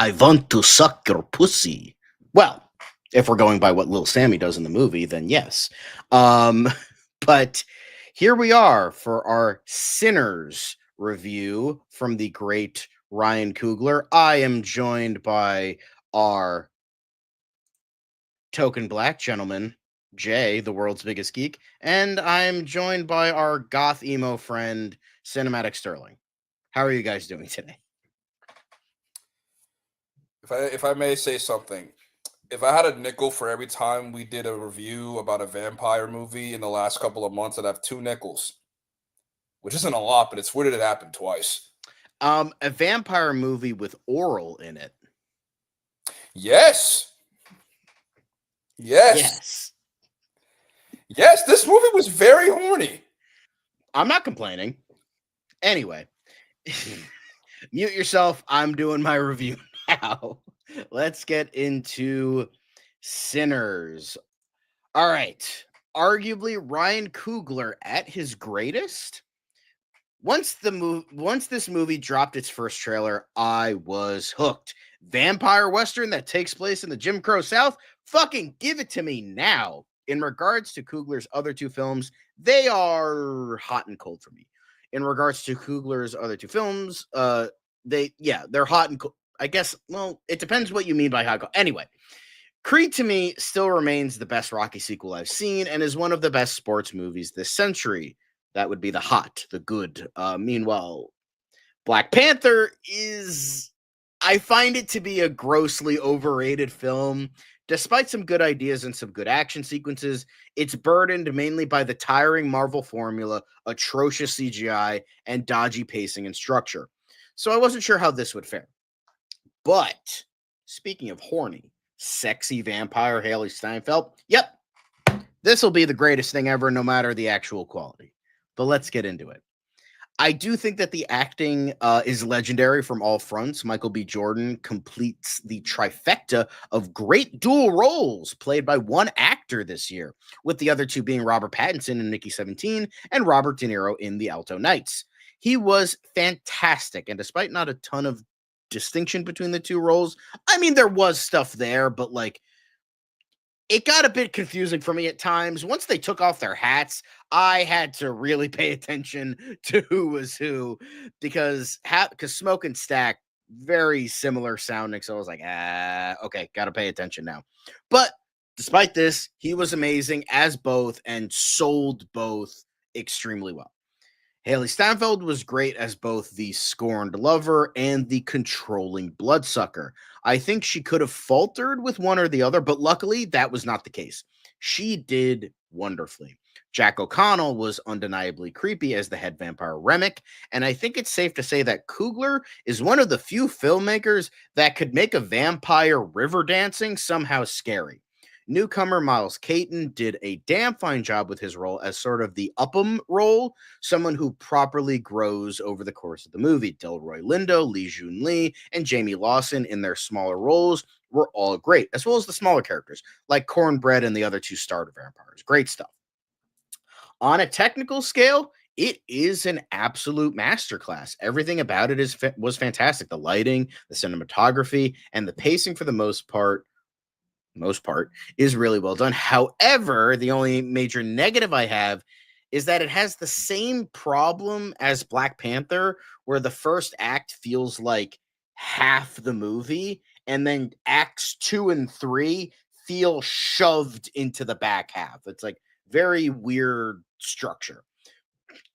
I want to suck your pussy. Well, if we're going by what Lil Sammy does in the movie, then yes. Um, but here we are for our Sinners review from the great Ryan Coogler. I am joined by our token black gentleman, Jay, the world's biggest geek, and I'm joined by our goth emo friend, Cinematic Sterling. How are you guys doing today? If I may say something, if I had a nickel for every time we did a review about a vampire movie in the last couple of months, I'd have 2 nickels, which isn't a lot, but it's weird it happened twice. A vampire movie with oral in it. Yes, yes, Yes. yes. This movie was very horny. I'm not complaining. Anyway, mute yourself. I'm doing my review now. Let's get into Sinners. All right. Arguably Ryan Coogler at his greatest. Once this movie dropped its first trailer, I was hooked. Vampire western that takes place in the Jim Crow South? Fucking give it to me now. In regards to Coogler's other two films, they are hot and cold for me. In regards to Coogler's other two films, they're hot and cold. I guess, well, it depends what you mean by hot. Anyway, Creed to me still remains the best Rocky sequel I've seen and is one of the best sports movies this century. That would be the hot, the good. Meanwhile, Black Panther is. I find it to be a grossly overrated film. Despite some good ideas and some good action sequences, it's burdened mainly by the tiring Marvel formula, atrocious CGI, and dodgy pacing and structure. So I wasn't sure how this would fare. But speaking of horny, sexy vampire Haley Steinfeld, yep, this will be the greatest thing ever, no matter the actual quality. But let's get into it. I do think that the acting is legendary from all fronts. Michael B. Jordan completes the trifecta of great dual roles played by one actor this year, with the other two being Robert Pattinson in Mickey 17 and Robert De Niro in The Alto Knights. He was fantastic, and despite not a ton of distinction between the two roles, I mean, there was stuff there, but like, it got a bit confusing for me at times. Once they took off their hats, I had to really pay attention to who was who because Smoke and Stack very similar sounding. So I was like, okay, got to pay attention now. But despite this, he was amazing as both and sold both extremely well. Haley Steinfeld was great as both the scorned lover and the controlling bloodsucker. I think she could have faltered with one or the other, but luckily that was not the case. She did wonderfully. Jack O'Connell was undeniably creepy as the head vampire Remick, and I think it's safe to say that Coogler is one of the few filmmakers that could make a vampire river dancing somehow scary. Newcomer Miles Caton did a damn fine job with his role as sort of the Upham role, someone who properly grows over the course of the movie. Delroy Lindo, Lee Jun Lee, and Jamie Lawson in their smaller roles were all great, as well as the smaller characters like Cornbread and the other two starter vampires. Great stuff. On a technical scale, it is an absolute masterclass. Everything about it was fantastic. The lighting, the cinematography, and the pacing for the most part is really well done. However, the only major negative I have is that it has the same problem as Black Panther, where the first act feels like half the movie, and then acts 2 and 3 feel shoved into the back half. It's like very weird structure.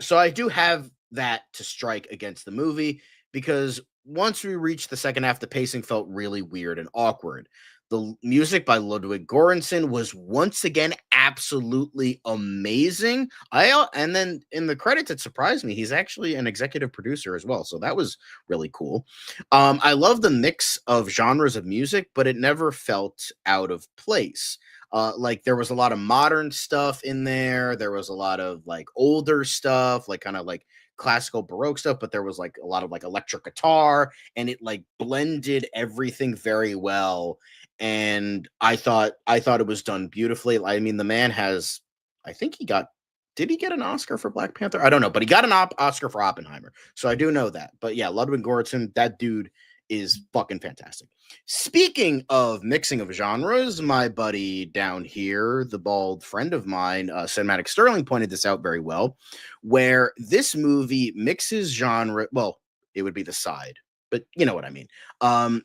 So I do have that to strike against the movie because once we reached the second half, the pacing felt really weird and awkward. The music by Ludwig Göransson was once again absolutely amazing. And then in the credits, it surprised me. He's actually an executive producer as well, so that was really cool. I love the mix of genres of music, but it never felt out of place. Like there was a lot of modern stuff in there. There was a lot of like older stuff, like kind of like classical baroque stuff, but there was like a lot of like electric guitar, and it like blended everything very well. And I thought it was done beautifully. I mean, the man has, I think he got. Did he get an Oscar for Black Panther? I don't know, but he got an Oscar for Oppenheimer, so I do know that. But yeah, Ludwig Göransson, that dude is fucking fantastic. Speaking of mixing of genres, my buddy down here, the bald friend of mine, Cinematic Sterling, pointed this out very well, where this movie mixes genre. Well, it would be the side, but you know what I mean. Um,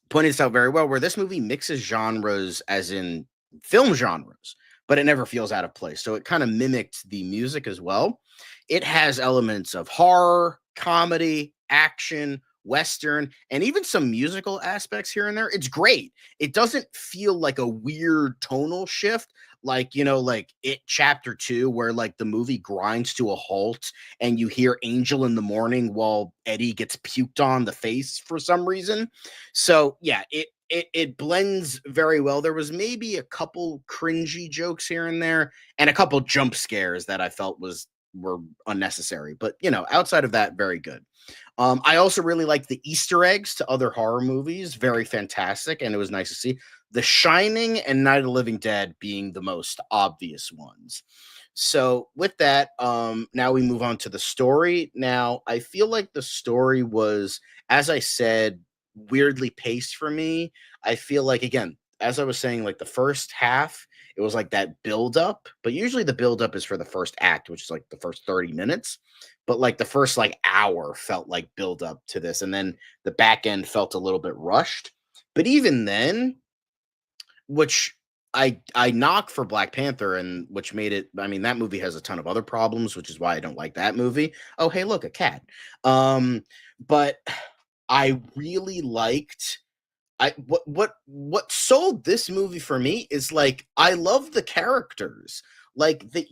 Pointed this out very well, where this movie mixes genres, as in film genres, but it never feels out of place. So it kind of mimicked the music as well. It has elements of horror, comedy, action, western, and even some musical aspects here and there. It's great. It doesn't feel like a weird tonal shift, like, like It Chapter 2, where like the movie grinds to a halt and you hear Angel in the Morning while Eddie gets puked on the face for some reason. So yeah, it blends very well. There was maybe a couple cringy jokes here and there, and a couple jump scares that I felt were unnecessary. But outside of that, very good. I also really like the Easter eggs to other horror movies. Very fantastic, and it was nice to see. The Shining and Night of the Living Dead being the most obvious ones. So with that, now we move on to the story. Now, I feel like the story was, as I said, weirdly paced for me. I feel like, again, as I was saying, like the first half, it was like that build up, but usually the build up is for the first act, which is like the first 30 minutes. But like the first like hour felt like build up to this, and then the back end felt a little bit rushed. But even then, which I knock for Black Panther, and which made it, I mean, that movie has a ton of other problems, which is why I don't like that movie. Oh, hey, look, a cat. But I really liked, what sold this movie for me is like I love the characters. Like that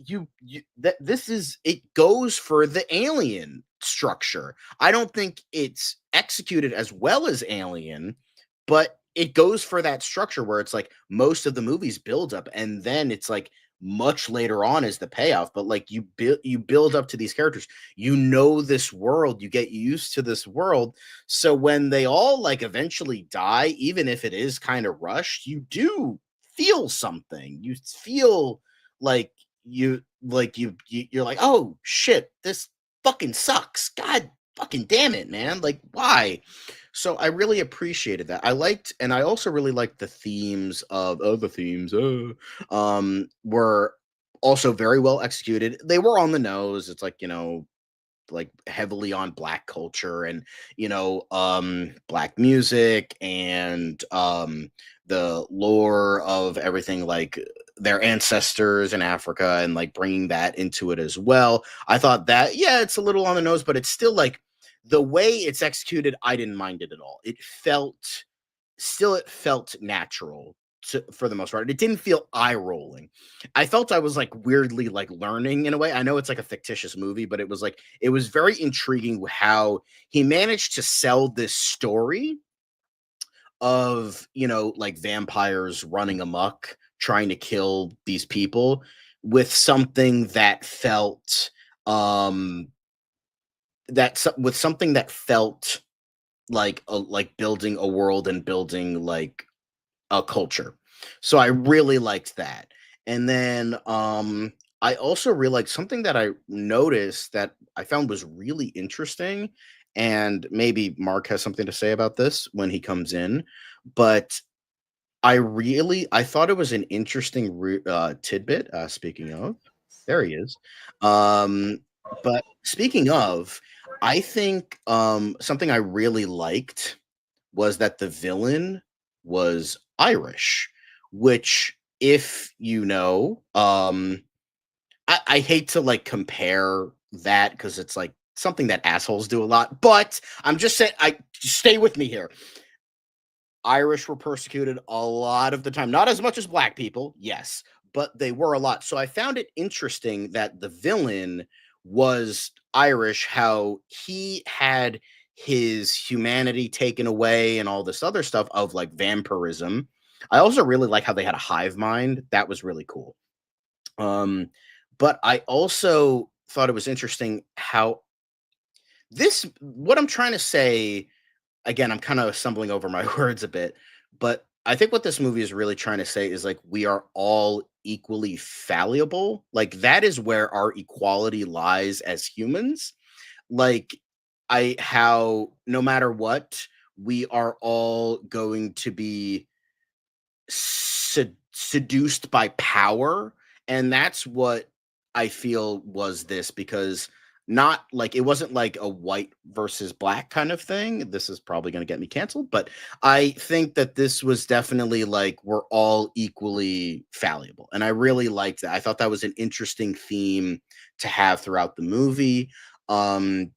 that this is, it goes for the Alien structure. I don't think it's executed as well as Alien, but it goes for that structure where it's like most of the movies build up, and then it's like much later on is the payoff. But like you build up to these characters, this world, you get used to this world. So when they all like eventually die, even if it is kind of rushed, you do feel something. You feel like you're like, oh shit, this fucking sucks. God fucking damn it, man. Like, why? So I really appreciated that. I liked, and I also really liked the themes of the themes. Were also very well executed. They were on the nose. It's like, like heavily on black culture, and black music, and the lore of everything, like their ancestors in Africa, and like bringing that into it as well. I thought that, yeah, it's a little on the nose, but it's still like the way it's executed, I didn't mind it at all. It felt natural for the most part. It didn't feel eye rolling. I felt I was like weirdly like learning in a way. I know it's like a fictitious movie, but it was very intriguing how he managed to sell this story of, like vampires running amok, trying to kill these people, with something that felt with something that felt like building a world and building like a culture. So I really liked that. And then I also really liked something that I noticed that I found was really interesting, and maybe Mark has something to say about this when he comes in, but I thought it was an interesting tidbit. Speaking of, there he is. Um, but speaking of, I think something I really liked was that the villain was Irish, which, if I hate to like compare that because it's like something that assholes do a lot, but I'm just saying, I stay with me here. Irish were persecuted a lot of the time, not as much as black people, yes, but they were a lot. So I found it interesting that the villain was Irish, how he had his humanity taken away and all this other stuff of like vampirism. I also really like how they had a hive mind. That was really cool. Um, but I also thought it was interesting how what I'm trying to say, again, I'm kind of stumbling over my words a bit, but I think what this movie is really trying to say is like we are all equally fallible. Like that is where our equality lies as humans. Like how no matter what, we are all going to be seduced by power, and that's what I feel was this, because not like it wasn't like a white versus black kind of thing. This is probably going to get me canceled, but I think that this was definitely like we're all equally fallible, and I really liked that. I thought that was an interesting theme to have throughout the movie. Um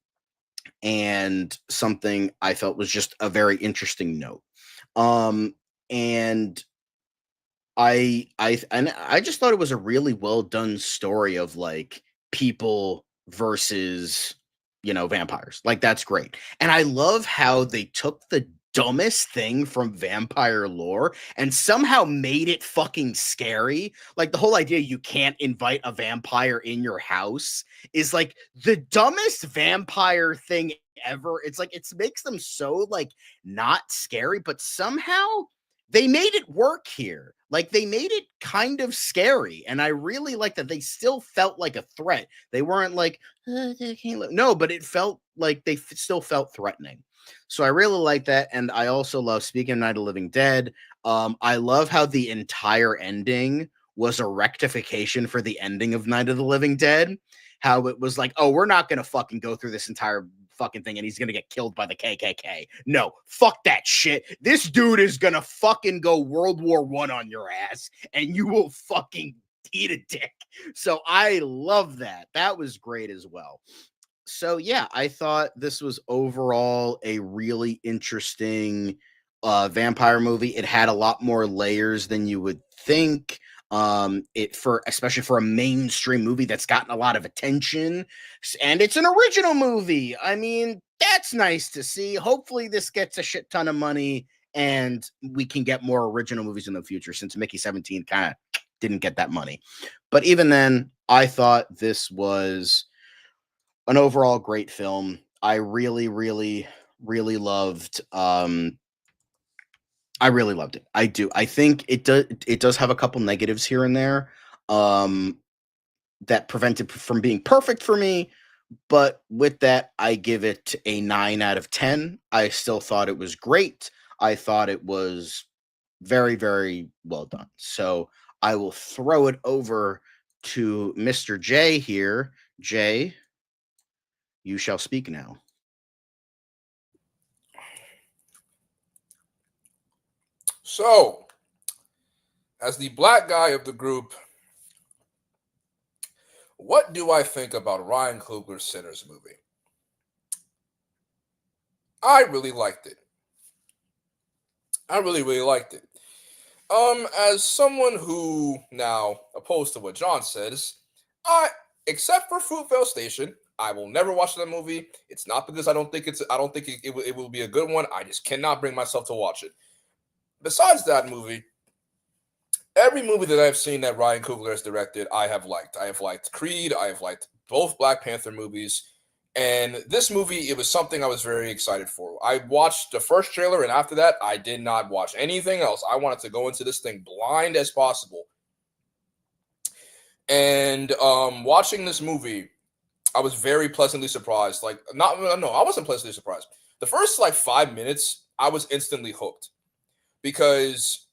and something I felt was just a very interesting note. And I just thought it was a really well done story of like people versus, vampires. Like that's great. And I love how they took the dumbest thing from vampire lore and somehow made it fucking scary. Like the whole idea you can't invite a vampire in your house is like the dumbest vampire thing ever. It's like it makes them so like not scary, but somehow they made it work here. Like they made it kind of scary, and I really like that they still felt like a threat. They weren't like no, but it felt like they still felt threatening. So I really like that, and I also love, speaking of Night of the Living Dead. I love how the entire ending was a rectification for the ending of Night of the Living Dead. How it was like, oh, we're not gonna fucking go through this entire fucking thing and he's gonna get killed by the KKK. No, fuck that shit. This dude is gonna fucking go World War I on your ass and you will fucking eat a dick. So I love that. That was great as well. So yeah, I thought this was overall a really interesting vampire movie. It had a lot more layers than you would think. It for especially for a mainstream movie that's gotten a lot of attention, and it's an original movie. I mean, that's nice to see. Hopefully this gets a shit ton of money and we can get more original movies in the future, since Mickey 17 kind of didn't get that money. But even then, I thought this was an overall great film. I really, really, really loved. I really loved it. I do. I think it does. It does have a couple negatives here and there, um, that prevent it from being perfect for me. But with that, I give it a 9 out of 10. I still thought it was great. I thought it was very, very well done. So I will throw it over to Mr. J here. Jay, you shall speak now. So, as the black guy of the group, what do I think about Ryan Coogler's Sinners movie? I really liked it. I really, really liked it. As someone who, now, opposed to what John says, I, except for Fruitvale Station, I will never watch that movie. It's not because I don't think it will be a good one. I just cannot bring myself to watch it. Besides that movie, every movie that I've seen that Ryan Coogler has directed, I have liked. I have liked Creed. I have liked both Black Panther movies. And this movie, it was something I was very excited for. I watched the first trailer, and after that, I did not watch anything else. I wanted to go into this thing blind as possible. And watching this movie, I was very pleasantly surprised. Like, no, I wasn't pleasantly surprised. The first like 5 minutes, I was instantly hooked because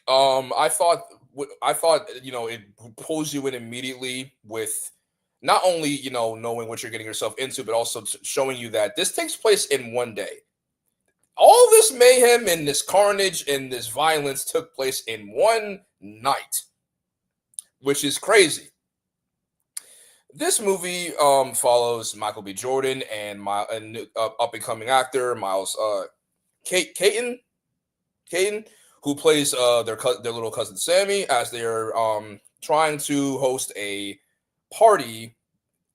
I thought it pulls you in immediately with not only knowing what you're getting yourself into, but also showing you that this takes place in one day. All this mayhem and this carnage and this violence took place in one night, which is crazy. This movie follows Michael B. Jordan and up and coming actor Miles Caton, who plays their little cousin Sammy, as they're trying to host a party,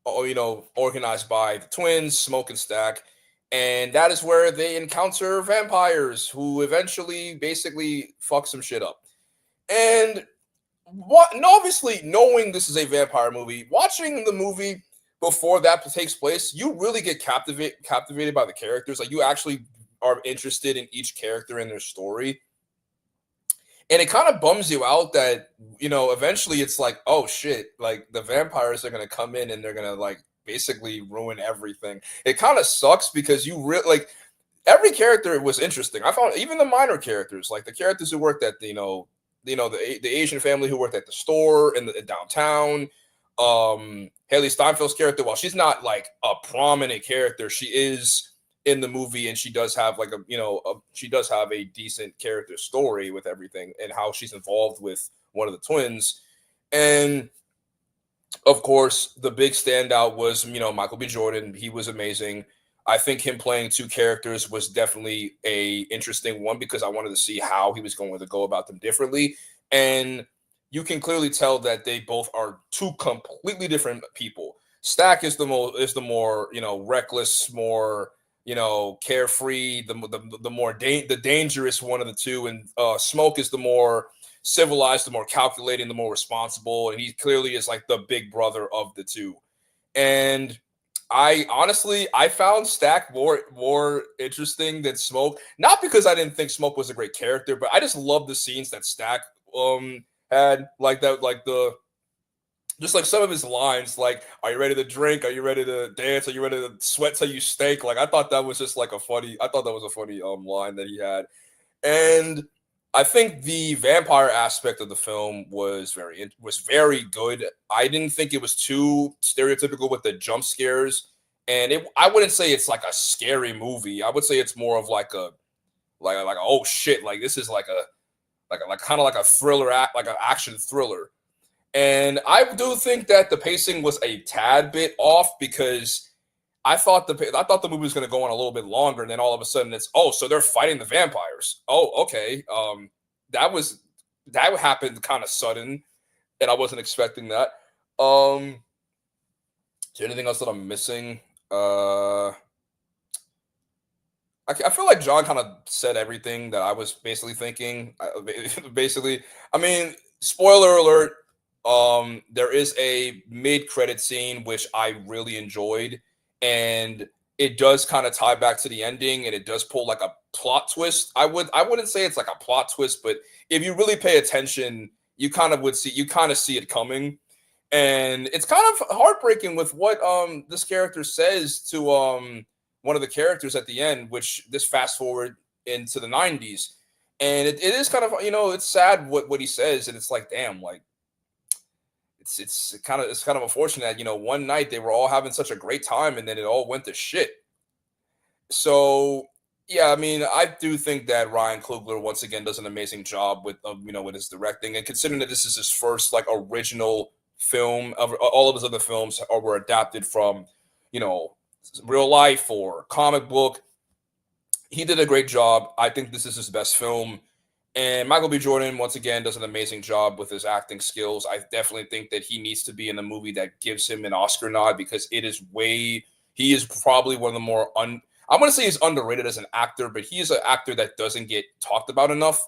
organized by the twins, Smoke and Stack, and that is where they encounter vampires who eventually basically fuck some shit up. And obviously, knowing this is a vampire movie, watching the movie before that takes place, you really get captivated by the characters. Like, you actually are interested in each character and their story. And it kind of bums you out that, eventually it's like, oh shit, like the vampires are going to come in and they're going to like basically ruin everything. It kind of sucks because you really like every character was interesting. I found even the minor characters, like the characters who worked at the Asian family who worked at the store in the downtown. Haley Steinfeld's character, while she's not like a prominent character, she is in the movie, and she does have like she does have a decent character story with everything and how she's involved with one of the twins. And of course, the big standout was Michael B. Jordan. He was amazing. I think him playing two characters was definitely a interesting one because I wanted to see how he was going to go about them differently. And you can clearly tell that they both are two completely different people. Stack is the more reckless, more carefree, the dangerous one of the two, and Smoke is the more civilized, the more calculating, the more responsible, and he clearly is like the big brother of the two. And I found Stack more interesting than Smoke, not because I didn't think Smoke was a great character, but I just love the scenes that Stack had, like that, like the just like some of his lines, like "Are you ready to drink? Are you ready to dance? Are you ready to sweat till you stink?" Like I thought that was just like a funny. I thought that was a funny line that he had, and I think the vampire aspect of the film was very good. I didn't think it was too stereotypical with the jump scares, and I wouldn't say it's like a scary movie. I would say it's more of like a oh shit, like this is like kind of like a thriller act, like an action thriller. And I do think that the pacing was a tad bit off because I thought the movie was going to go on a little bit longer, and then all of a sudden it's so they're fighting the vampires. Oh, okay. That happened kind of sudden, and I wasn't expecting that. Is there anything else that I'm missing? I feel like John kind of said everything that I was basically thinking. Basically, I mean, spoiler alert. There is a mid-credit scene which I really enjoyed, and it does kind of tie back to the ending, and it does pull like a plot twist. I wouldn't say it's like a plot twist, but if you really pay attention, you kind of see it coming, and it's kind of heartbreaking with what this character says to one of the characters at the end, which this fast forward into the 90s, and it is kind of it's sad what he says, and it's like, damn, like it's kind of unfortunate that one night they were all having such a great time and then it all went to shit. So yeah, I mean, I do think that Ryan Coogler once again does an amazing job with with his directing, and considering that this is his first like original film, of all of his other films were adapted from real life or comic book. He did a great job. I think this is his best film. And Michael B. Jordan, once again, does an amazing job with his acting skills. I definitely think that he needs to be in a movie that gives him an Oscar nod because he is probably one of the more, I want to say he's underrated as an actor, but he is an actor that doesn't get talked about enough.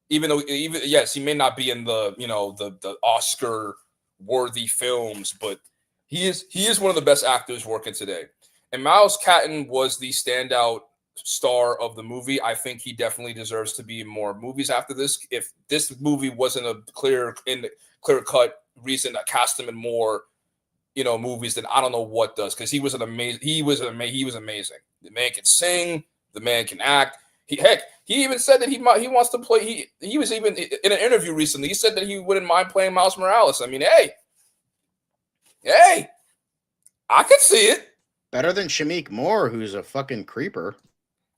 Yes, he may not be in the Oscar worthy films, but he is one of the best actors working today. And Miles Catton was the standout star of the movie. I think he definitely deserves to be in more movies after this. If this movie wasn't a clear cut reason to cast him in more movies, then I don't know what does, because he was amazing. The man can sing, the man can act. He even said that he wants to play. He was even in an interview recently. He said that he wouldn't mind playing Miles Morales. I mean, hey, I can see it. Better than Shameik Moore, who's a fucking creeper.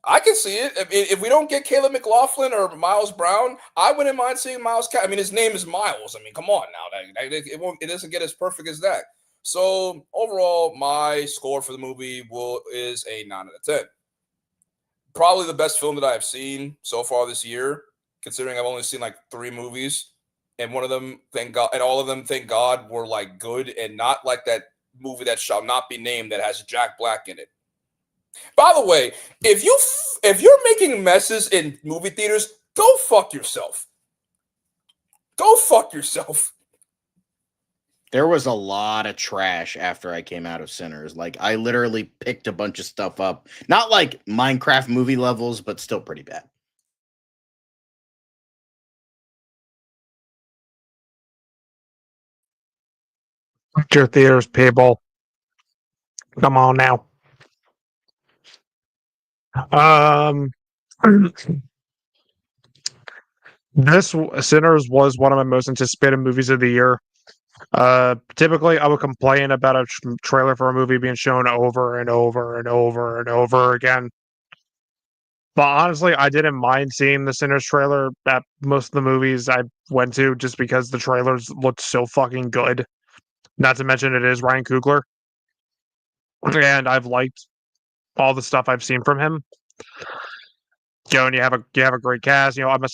I can see it. If we don't get Caleb McLaughlin or Miles Brown, I wouldn't mind seeing Miles. I mean, his name is Miles. I mean, come on now. It doesn't get as perfect as that. So overall, my score for the movie is a 9 out of 10. Probably the best film that I've seen so far this year, considering I've only seen like 3 movies, and one of them, thank God, and all of them, thank God, were like good and not like that movie that shall not be named that has Jack Black in it. By the way, if you're making messes in movie theaters, go fuck yourself. Go fuck yourself. There was a lot of trash after I came out of Sinners. Like, I literally picked a bunch of stuff up. Not like Minecraft movie levels, but still pretty bad. Your theaters, people. Come on now. Um, this Sinners was one of my most anticipated movies of the year. Typically, I would complain about a trailer for a movie being shown over and over and over and over again. But honestly, I didn't mind seeing the Sinners trailer at most of the movies I went to just because the trailers looked so fucking good. Not to mention it is Ryan Coogler. And I've liked all the stuff I've seen from him. And you have a great cast. I'm a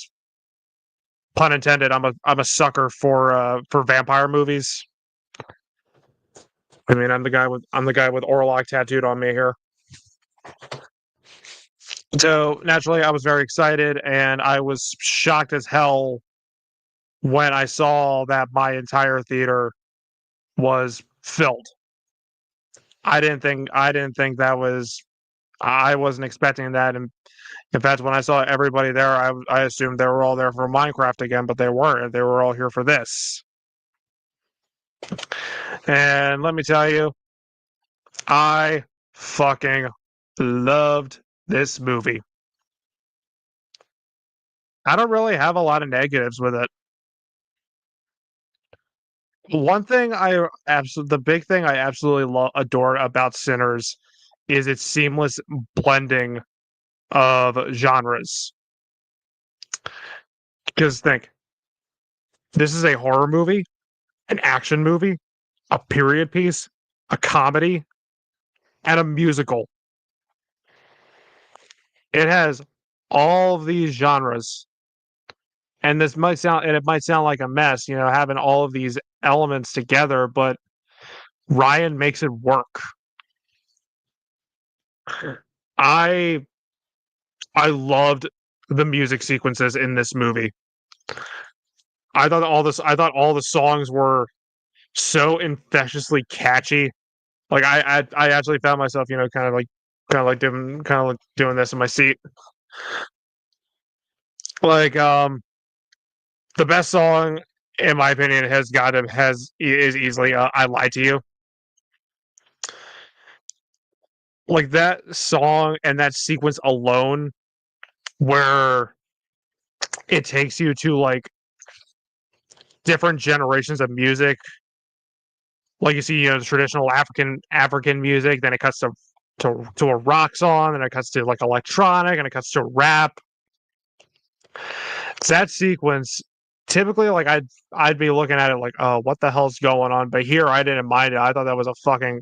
pun intended. I'm a sucker for vampire movies. I mean, I'm the guy with Orlok tattooed on me here. So naturally, I was very excited, and I was shocked as hell when I saw that my entire theater was filled. I didn't think that was. I wasn't expecting that, and in fact, when I saw everybody there, I assumed they were all there for Minecraft again, but they weren't. They were all here for this. And let me tell you, I fucking loved this movie. I don't really have a lot of negatives with it. The big thing I absolutely adore about Sinners is its seamless blending of genres. Because think, this is a horror movie, an action movie, a period piece, a comedy, and a musical. It has all of these genres, and it might sound like a mess, having all of these elements together, but Ryan makes it work. I loved the music sequences in this movie. I thought all the songs were so infectiously catchy. Like I actually found myself, kind of like doing this in my seat. Like the best song in my opinion is easily "I Lied to You." Like that song and that sequence alone, where it takes you to like different generations of music. Like you see, the traditional African music, then it cuts to a rock song, then it cuts to like electronic, and it cuts to rap. It's that sequence. Typically, like I'd be looking at it like, oh, what the hell's going on? But here, I didn't mind it. I thought that was a fucking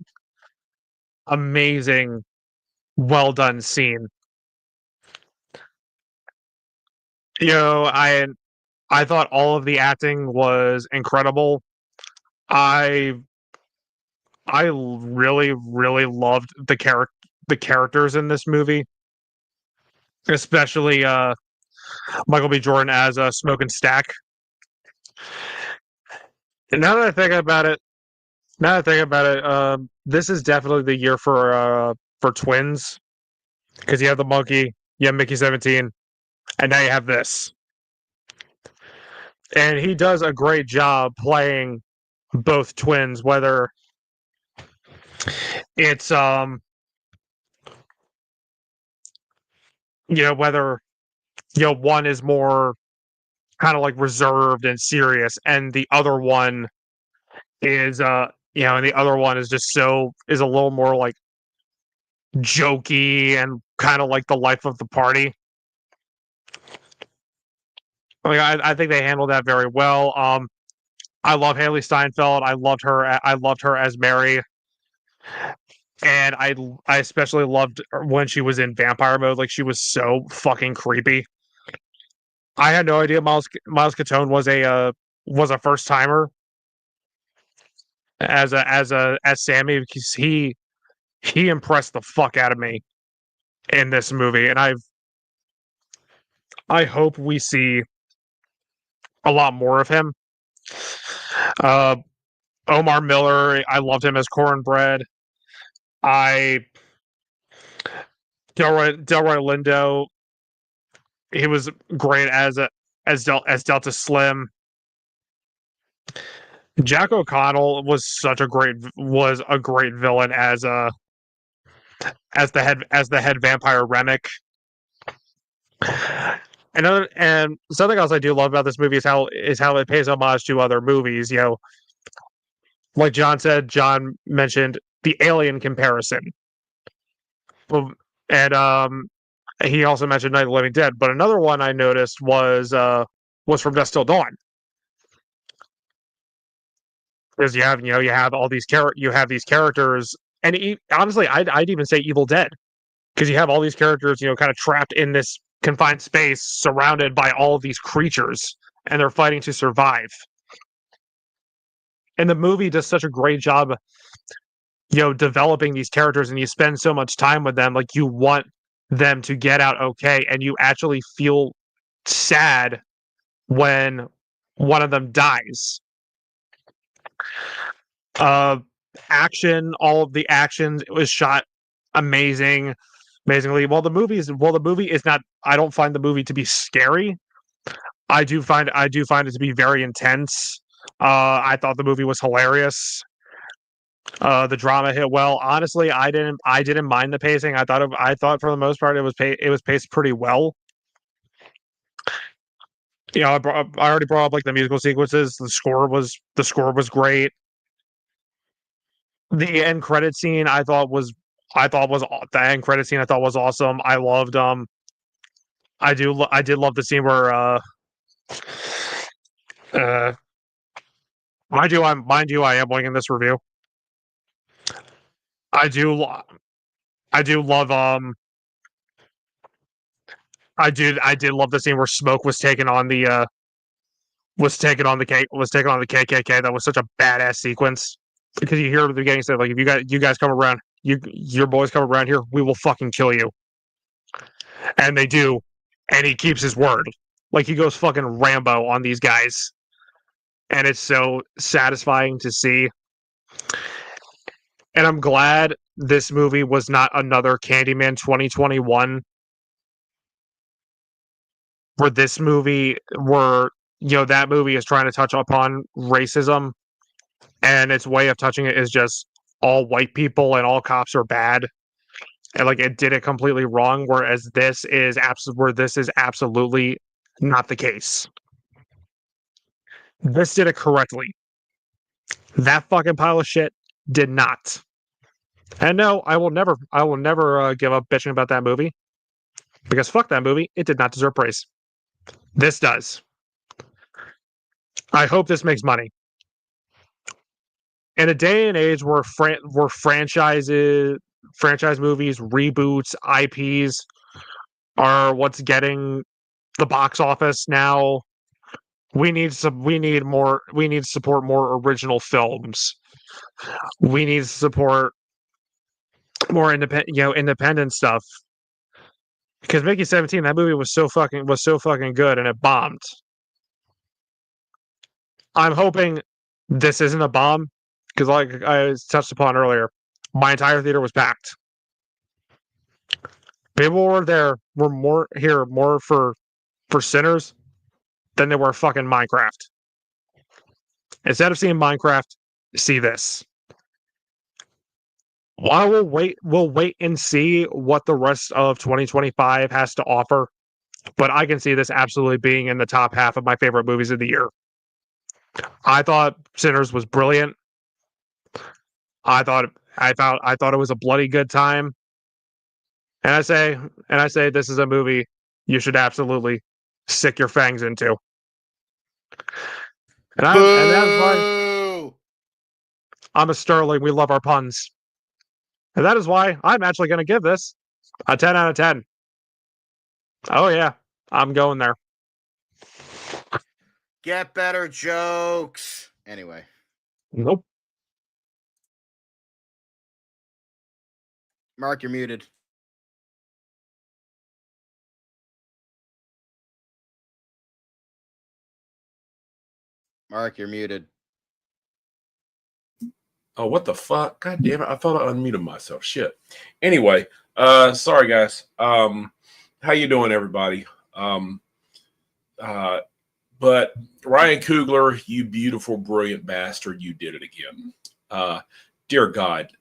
amazing, well done scene. I thought all of the acting was incredible. I really, really loved the characters in this movie, especially Michael B. Jordan as a Smoking Stack. And now that I think about it, this is definitely the year for twins, because you have the monkey, you have Mickey 17, and now you have this, and he does a great job playing both twins, whether it's whether one is more kind of like reserved and serious, and the other one is and the other one is is a little more like jokey and kind of like the life of the party. Like I think they handled that very well. I love Haley Steinfeld. I loved her. I loved her as Mary, and I especially loved when she was in vampire mode. Like she was so fucking creepy. I had no idea Miles Catone was a first timer as Sammy, because he impressed the fuck out of me in this movie, and I hope we see a lot more of him. Omar Miller, I loved him as Cornbread. Delroy Lindo, he was great as Delta Slim. Jack O'Connell was a great villain as the head vampire Remick. And something else I do love about this movie is how it pays homage to other movies. Like John mentioned the Alien comparison, and he also mentioned Night of the Living Dead. But another one I noticed was From Dusk Till Dawn, because you have all these characters, and honestly, I'd even say Evil Dead, because you have all these characters, kind of trapped in this confined space, surrounded by all of these creatures, and they're fighting to survive. And the movie does such a great job, developing these characters, and you spend so much time with them. Like, you want them to get out okay, and you actually feel sad when one of them dies. All of the actions, it was shot amazingly. While the movie is not, I don't find the movie to be scary. I do find it to be very intense. I thought the movie was hilarious. The drama hit well. Honestly, I didn't mind the pacing. I thought for the most part it was paced pretty well. I already brought up like the musical sequences. The score was great. The end credit scene the end credit scene I thought was awesome. I loved I did love the scene where mind you I am winging this review. I do love I did love the scene where Smoke was taken on the KKK. That was such a badass sequence, because you hear at the beginning say, like, if you guys come around, your boys come around here, we will fucking kill you. And they do, and he keeps his word. Like, he goes fucking Rambo on these guys, and it's so satisfying to see. And I'm glad this movie was not another Candyman 2021, where that movie is trying to touch upon racism, and its way of touching it is just all white people and all cops are bad, and like it did it completely wrong. Whereas this is absolutely not the case. This did it correctly. That fucking pile of shit did not. And no, I will never give up bitching about that movie, because fuck that movie. It did not deserve praise. This does. I hope this makes money. In a day and age where franchise movies, reboots, IPs are what's getting the box office now, we need to support more original films. We need to support more independent stuff. Because Mickey 17, that movie was so fucking good, and it bombed. I'm hoping this isn't a bomb, because like I touched upon earlier, my entire theater was packed. People were more for Sinners than they were fucking Minecraft. Instead of seeing Minecraft, see this. While we'll wait and see what the rest of 2025 has to offer, but I can see this absolutely being in the top half of my favorite movies of the year. I thought Sinners was brilliant. I thought it was a bloody good time. And I say this is a movie you should absolutely stick your fangs into. And that's why I'm a Sterling. We love our puns. And that is why I'm actually going to give this a 10 out of 10. Oh, yeah. I'm going there. Get better jokes. Anyway. Nope. Mark, you're muted. Mark, you're muted. Oh, what the fuck? God damn it. I thought I unmuted myself. Shit. Anyway, sorry guys. How you doing, everybody? But Ryan Coogler, you beautiful, brilliant bastard, you did it again. Dear God.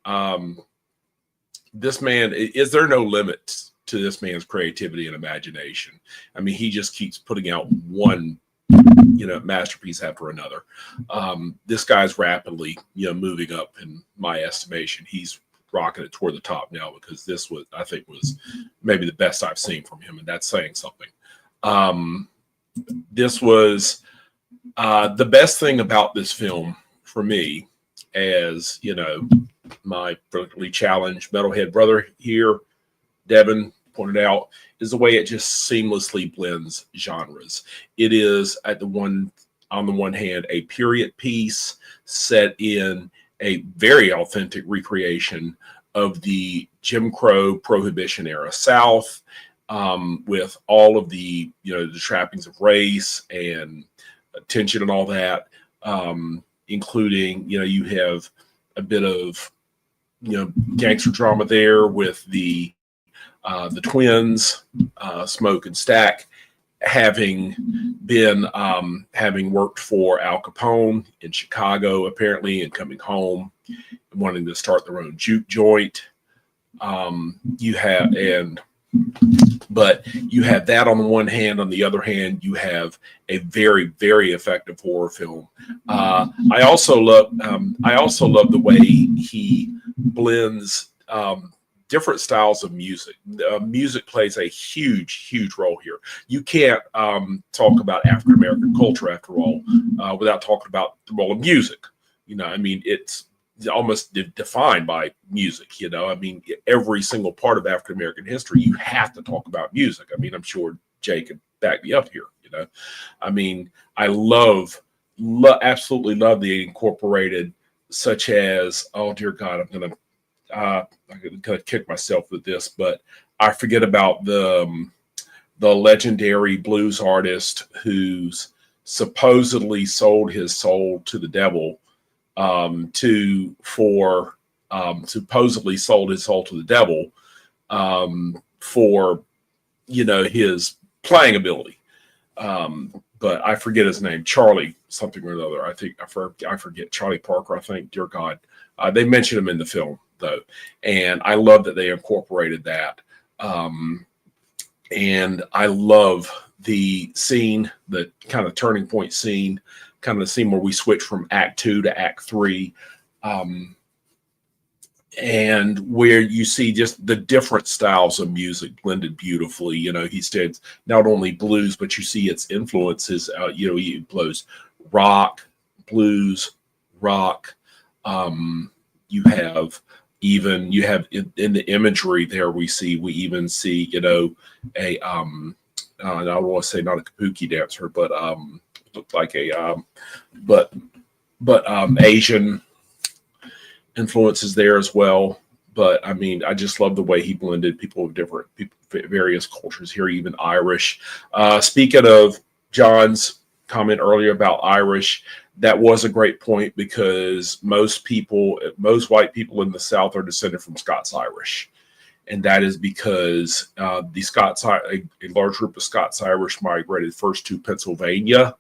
this man, is there no limits to this man's creativity and imagination? I mean, he just keeps putting out one, masterpiece after another. This guy's rapidly, moving up in my estimation. He's rocking it toward the top now, because this was, I think, was maybe the best I've seen from him, and that's saying something. This was the best thing about this film for me, as my politically challenged metalhead brother here, Devin, pointed out, is the way it just seamlessly blends genres. It is on the one hand, a period piece set in a very authentic recreation of the Jim Crow Prohibition era South, with all of the the trappings of race and tension and all that, including you have a bit of gangster drama there with the twins, Smoke and Stack, having worked for Al Capone in Chicago, apparently, and coming home and wanting to start their own juke joint. But you have that on the one hand. On the other hand, you have a very, very effective horror film. I also love the way he blends different styles of music. Music plays a huge, huge role here. You can't talk about African American culture, after all, without talking about the role of music. It's almost defined by music. Every single part of African American history, you have to talk about music. I'm sure Jay could back me up here. I absolutely love the incorporated, such as, oh dear God, I'm gonna kick myself with this, but I forget about the legendary blues artist who's supposedly sold his soul to the devil, supposedly sold his soul to the devil for his playing ability. But I forget his name, Charlie something or another. I think I forget, Charlie Parker, I think. Dear God, they mention him in the film though, and I love that they incorporated that. And I love the scene, the kind of turning point scene, kind of the scene where we switch from Act 2 to Act 3, and where you see just the different styles of music blended beautifully. He said not only blues, but you see its influences. He blows rock, blues, rock. You have in the imagery there, we even see a I don't want to say not a kabuki dancer, but looked like a Asian influences there as well. But I just love the way he blended people of various cultures here, even Irish. Speaking of John's comment earlier about Irish, that was a great point, because most white people in the South are descended from Scots-Irish. And that is because a large group of Scots-Irish migrated first to Pennsylvania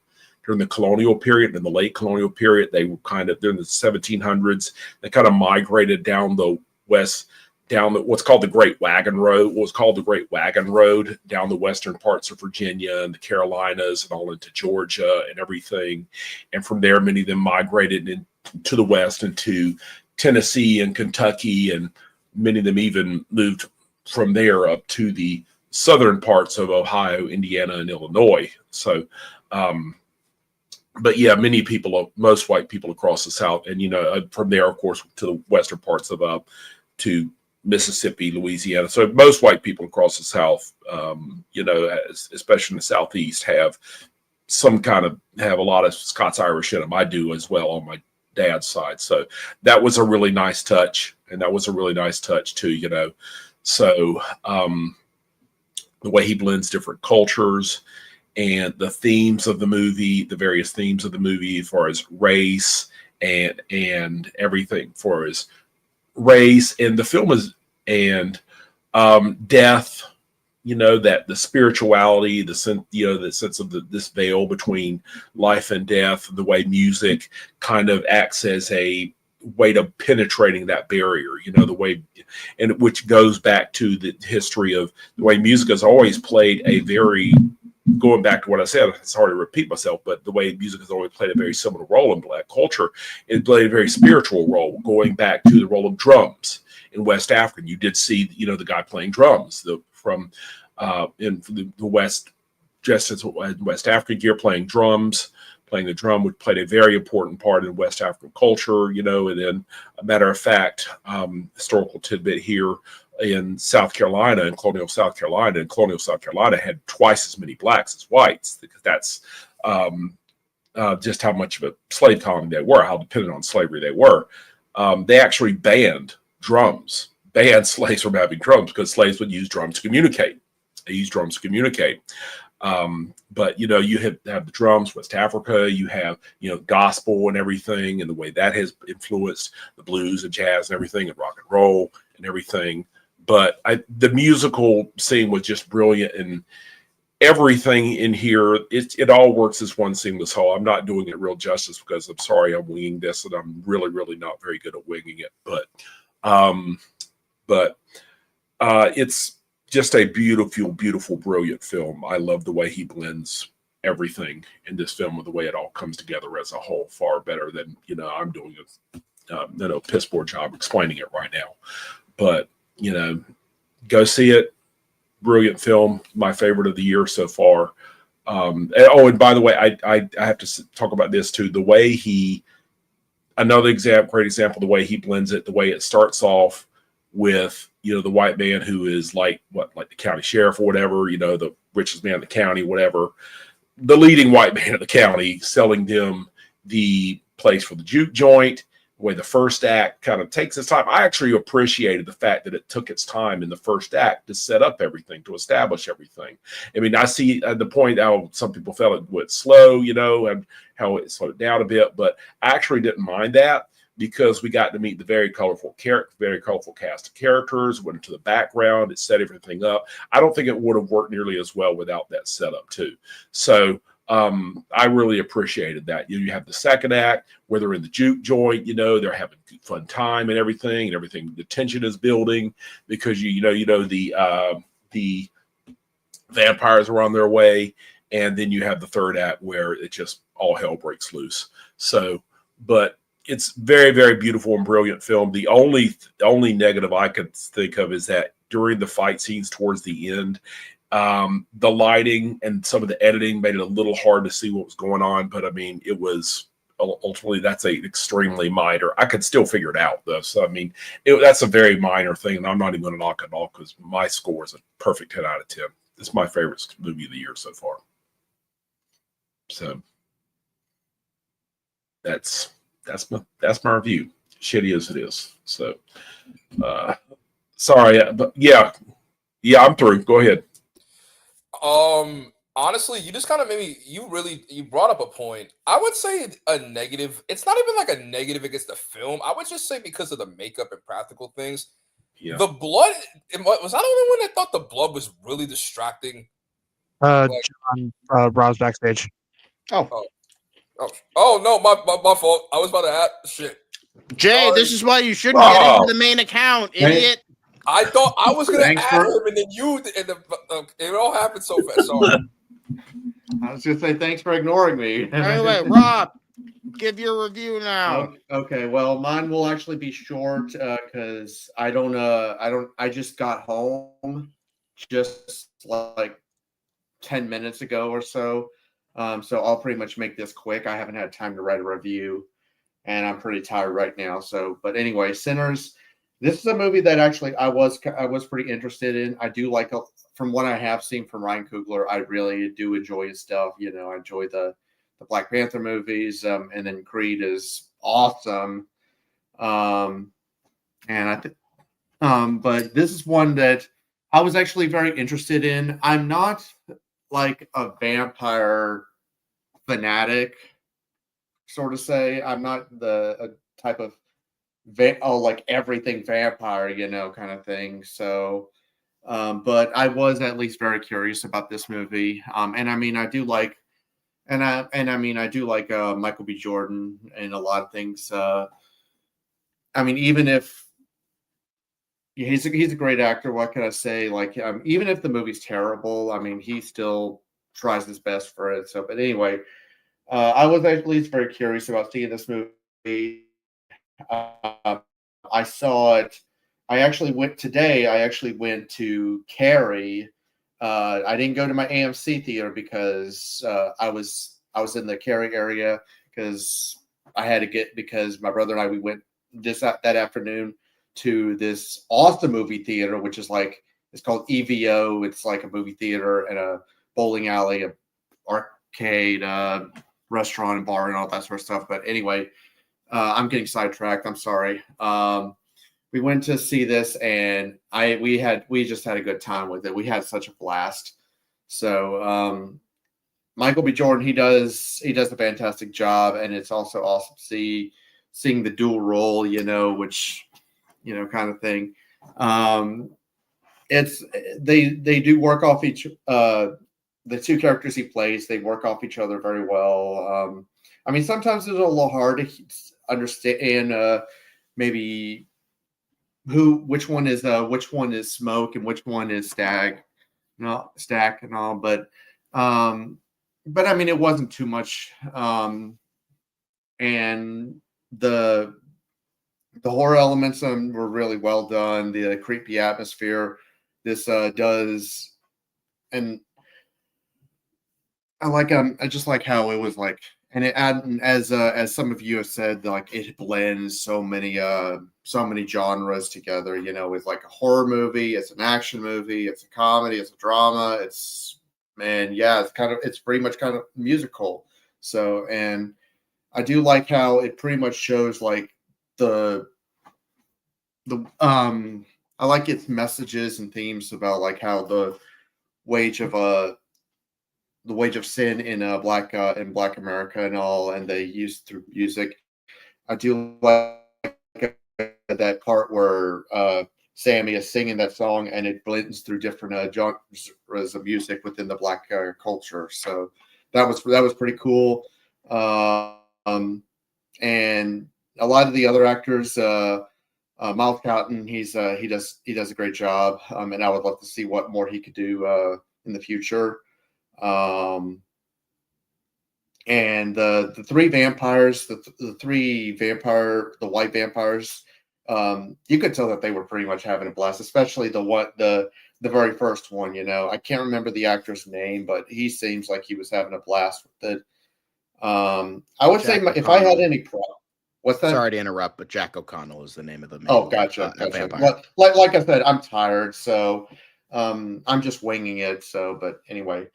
during the colonial period. In the late colonial period, they were during the 1700s, they kind of migrated down the west, what's called the Great Wagon Road, down the western parts of Virginia and the Carolinas and all into Georgia and everything. And from there, many of them migrated into the west, into Tennessee and Kentucky, and many of them even moved from there up to the southern parts of Ohio, Indiana, and Illinois. So, but yeah, most white people across the South, and from there, of course, to the western parts of to Mississippi, Louisiana. So most white people across the South, especially in the Southeast, have a lot of Scots-Irish in them. I do as well on my dad's side. So that was a really nice touch, and that was a really nice touch too. So the way he blends different cultures and the themes of the movie, the various themes of the movie, as far as race and everything, for his race, and the film is, and death, that the spirituality, the sense of this veil between life and death, the way music kind of acts as a way to penetrating that barrier, the way, and which goes back to the history of the way music has always played a very, going back to what I said, sorry to repeat myself, but the way music has always played a very similar role in Black culture, it played a very spiritual role, going back to the role of drums in West Africa. You did see, the guy playing drums from in the West, just as West African gear, playing drums. Playing the drum would played a very important part in West African culture, and then, a matter of fact, historical tidbit here in South Carolina, in colonial South Carolina, had twice as many blacks as whites, because that's just how much of a slave colony they were, how dependent on slavery they were. They actually banned slaves from having drums, because slaves would use drums to communicate. They used drums to communicate. But you have the drums, West Africa, you have, gospel and everything, and the way that has influenced the blues and jazz and everything, and rock and roll and everything. But the musical scene was just brilliant, and everything in here, it all works as one seamless whole. I'm not doing it real justice, because I'm sorry I'm winging this, and I'm really, really not very good at winging it. But it's just a beautiful, beautiful, brilliant film. I love the way he blends everything in this film, with the way it all comes together as a whole, far better than, I'm doing a piss poor job explaining it right now. But, go see it. Brilliant film. My favorite of the year so far. And by the way, I have to talk about this too. The way another great example, the way he blends it, the way it starts off with, the white man who is like the county sheriff or whatever, the richest man in the county, whatever, the leading white man in the county, selling them the place for the juke joint, the way the first act kind of takes its time. I actually appreciated the fact that it took its time in the first act to set up everything, to establish everything. I mean, I see the point how some people felt it went slow, and how it slowed down a bit, but I actually didn't mind that, because we got to meet the very colorful cast of characters, went into the background, it set everything up. I don't think it would have worked nearly as well without that setup too. So I really appreciated that. You have the second act where they're in the juke joint, they're having fun time and everything, the tension is building, because the vampires are on their way, and then you have the third act where it just all hell breaks loose. So, but it's very, very beautiful and brilliant film. The only negative I could think of is that during the fight scenes towards the end, the lighting and some of the editing made it a little hard to see what was going on. But I mean, it was ultimately, that's a extremely minor. I could still figure it out though. So I mean, that's a very minor thing, and I'm not even going to knock it off, because my score is a perfect 10 out of 10. It's my favorite movie of the year so far. So that's my review. Shitty as it is. So sorry, but yeah, I'm through. Go ahead. Honestly, you just kind of you brought up a point. I would say a negative. It's not even like a negative against the film. I would just say because of the makeup and practical things. Yeah. The blood, was I the only one that thought the blood was really distracting? John Rob's backstage. Oh no, my fault. I was about to add shit. Jay, this is why you shouldn't get into the main account, idiot. I thought I was gonna add him, and then it all happened so fast. Sorry. I was gonna say thanks for ignoring me. Anyway, Rob, give your review now. Okay, well, mine will actually be short because I just got home just like 10 minutes ago or so. So I'll pretty much make this quick. I haven't had time to write a review, and I'm pretty tired right now. So, but anyway, Sinners. This is a movie that actually I was pretty interested in. I do like, from what I have seen from Ryan Coogler, I really do enjoy his stuff. I enjoy the Black Panther movies, and then Creed is awesome. And I think, but this is one that I was actually very interested in. I'm not like a vampire fanatic, sort of say. I'm not the type of like everything vampire, kind of thing. So, but I was at least very curious about this movie. And I mean, I do like, I do like Michael B. Jordan and a lot of things. I mean, even if he's a great actor, what can I say? Like, even if the movie's terrible, I mean, he still tries his best for it. So, but anyway, I was at least very curious about seeing this movie. Uh, I saw it. I actually went today. I actually went to Carrie. I didn't go to my AMC theater because I was in the Cary area because I had to get because my brother and I we went that afternoon to this awesome movie theater, which is like it's called EVO. It's like a movie theater and a bowling alley, a arcade, restaurant and bar and all that sort of stuff. But anyway, I'm getting sidetracked. I'm sorry. We went to see this and we just had a good time with it. We had such a blast. So Michael B. Jordan, he does a fantastic job, and it's also awesome to seeing the dual role, which kind of thing. It's they do work off each the two characters he plays, they work off each other very well. I mean, sometimes it's a little hard to understand maybe which one is Smoke and which one is Stack and all, but I mean it wasn't too much, and the horror elements were really well done. The creepy atmosphere this does, and I just like how it was like, and as some of you have said, like it blends so many genres together. It's like a horror movie, it's an action movie, it's a comedy, it's a drama, it's pretty much kind of musical. So, and I do like how it pretty much shows like I like its messages and themes about like how the wage of sin in Black America and all, and they use through music. I do like that part where Sammy is singing that song, and it blends through different genres of music within the Black culture. So that was pretty cool. And a lot of the other actors, Miles Cotton, he does a great job, and I would love to see what more he could do in the future. And the three vampires, the white vampires, you could tell that they were pretty much having a blast, especially the very first one. I can't remember the actor's name, but he seems like he was having a blast with it. I would say if I had any problem. What's that? Sorry to interrupt, but Jack O'Connell is the name of the main, gotcha. vampire. Like I said, I'm tired, so I'm just winging it. So, but anyway,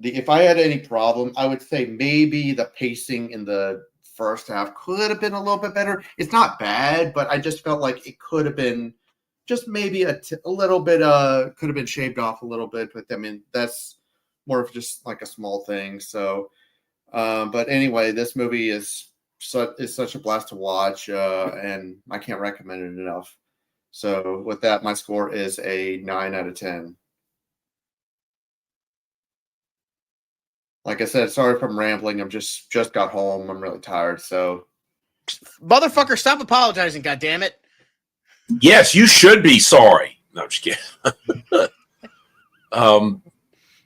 if I had any problem, I would say maybe the pacing in the first half could have been a little bit better. It's not bad, but I just felt like it could have been just maybe a little bit could have been shaved off a little bit. But I mean, that's more of just like a small thing. So, but anyway, this movie is such a blast to watch, and I can't recommend it enough. So with that, my score is a 9 out of 10. Like I said, sorry if I'm rambling. I'm just got home. I'm really tired. So, Motherfucker, stop apologizing, goddammit. Yes, you should be sorry. No, I'm just kidding.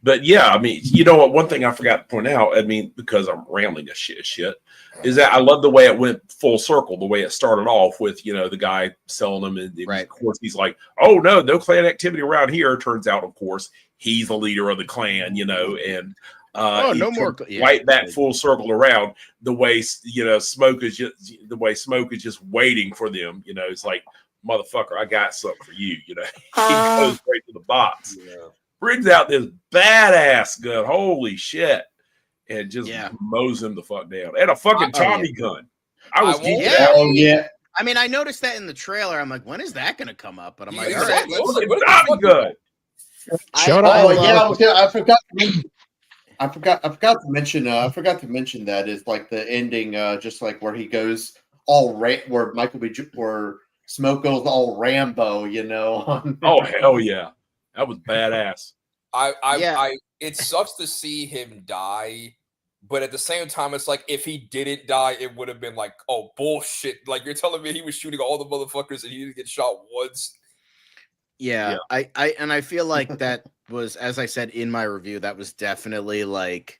But yeah, I mean, you know what? One thing I forgot to point out, I mean, because I'm rambling a shit, is that I love the way it went full circle. The way it started off with, the guy selling them, and right. Of course he's like, "Oh no clan activity around here." Turns out, of course, he's the leader of the clan, and no more. Right back full circle around the way Smoke is just waiting for them. It's like, motherfucker, I got something for you. He goes straight to the box. Yeah. Brings out this badass gun, holy shit, and just mows him the fuck down. And a fucking Tommy gun. I was geeking out. Oh yeah. I mean, I noticed that in the trailer. I'm like, when is that going to come up? But I'm like, all exactly. right. Tommy gun. Shut up. up. I forgot to mention that is like the ending, just like where he goes where where Smoke goes all Rambo, Oh hell yeah, that was badass. It sucks to see him die, But at the same time, it's like if he didn't die, it would have been like, oh bullshit! Like you're telling me he was shooting all the motherfuckers and he didn't get shot once. Yeah, I feel like that was, as I said in my review, that was definitely like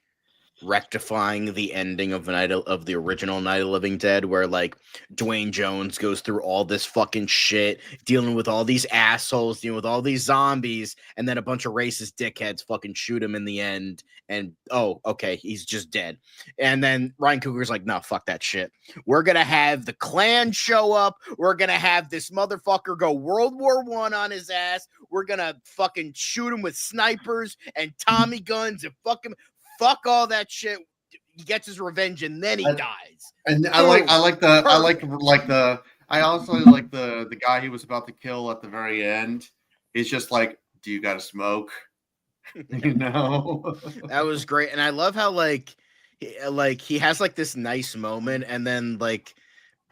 rectifying the ending of the original Night of the Living Dead, where like Dwayne Jones goes through all this fucking shit, dealing with all these assholes, dealing with all these zombies, and then a bunch of racist dickheads fucking shoot him in the end, and oh, okay, he's just dead. And then Ryan Coogler's like, no, fuck that shit. We're gonna have the Klan show up. We're gonna have this motherfucker go World War I on his ass. We're gonna fucking shoot him with snipers and Tommy guns and fuck all that shit. He gets his revenge and then he dies. And I also like the guy he was about to kill at the very end. He's just like, do you got to smoke? You know, that was great. And I love how like he has like this nice moment, and then like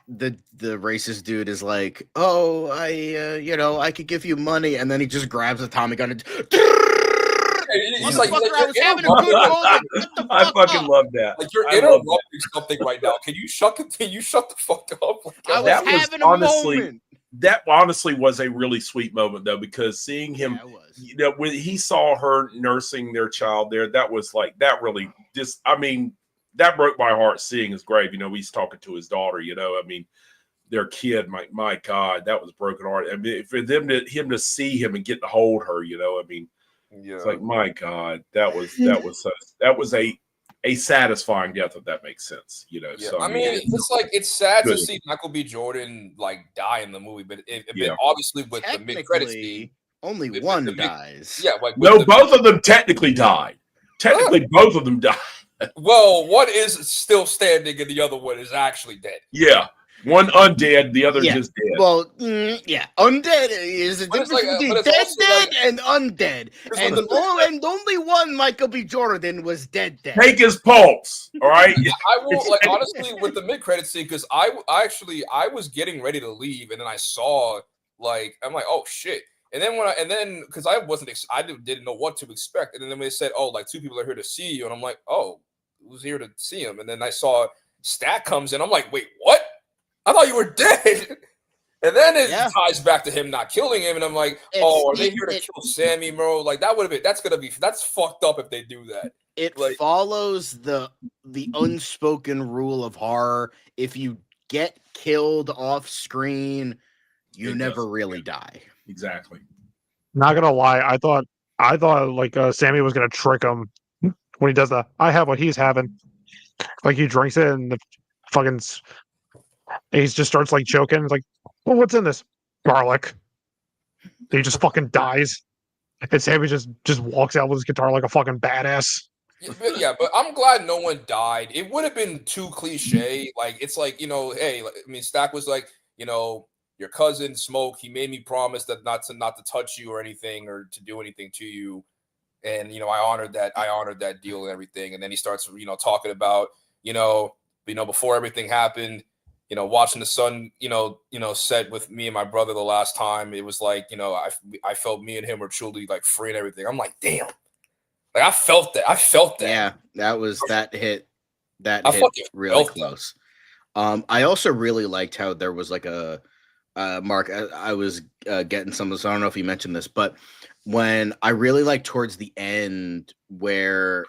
the racist dude is like, oh, I could give you money, and then he just grabs a Tommy gun and He's like, I was having a good moment. I fucking love that. Like you're interrupting something right now. Can you shut the fuck up? Like, I was having a moment. That honestly was a really sweet moment though, because seeing him, you know, when he saw her nursing their child there, that was like, that really just, I mean, that broke my heart seeing his grave. You know, he's talking to his daughter, you know, I mean, their kid, my God, that was broken heart. I mean, for him to see him and get to hold her, you know, I mean, yeah. It's like, my God, that was a satisfying death, if that makes sense, you know. Yeah. So I mean, it's like, it's sad to see Michael B. Jordan like die in the movie, but obviously with the mid-credits scene, only one dies. Yeah, like both of them technically died. Technically, both of them died. Well, one is still standing, and the other one is actually dead. Yeah. One undead, the other just dead. Well, yeah, undead is a difference between dead and undead, and only one Michael B. Jordan was dead. Take his pulse, all right. I will, like, honestly, with the mid-credit scene, because I was getting ready to leave, and then I saw, like, I'm like, oh shit, and then because I didn't know what to expect, and then they said, oh, like 2 people are here to see you, and I'm like, oh, who's here to see him? And then I saw Stat comes in, I'm like, wait, what? I thought you were dead. And then it ties back to him not killing him. And I'm like, are they here to kill Sammy, bro? Like, that's fucked up if they do that. It follows the unspoken rule of horror. If you get killed off screen, you never really die. Exactly. Not gonna lie, I thought like Sammy was gonna trick him when he does the I have what he's having. Like he drinks it and the fucking he just starts like choking. It's like, well, what's in this? Garlic. He just fucking dies. And Sammy just walks out with his guitar like a fucking badass. Yeah, but I'm glad no one died. It would have been too cliche. Like, it's like, you know, hey, I mean, Stack was like, you know, your cousin Smoke, he made me promise that not to touch you or anything or to do anything to you. And, you know, I honored that deal and everything. And then he starts, you know, talking about, you know, before everything happened, you know, watching the sun, you know, set with me and my brother the last time, it was like, you know, I felt me and him were truly like free and everything. I'm like, damn, like I felt that. Yeah, that hit really close. I also really liked how there was like a Mark. I was getting some of this. I don't know if you mentioned this, but when I really like towards the end where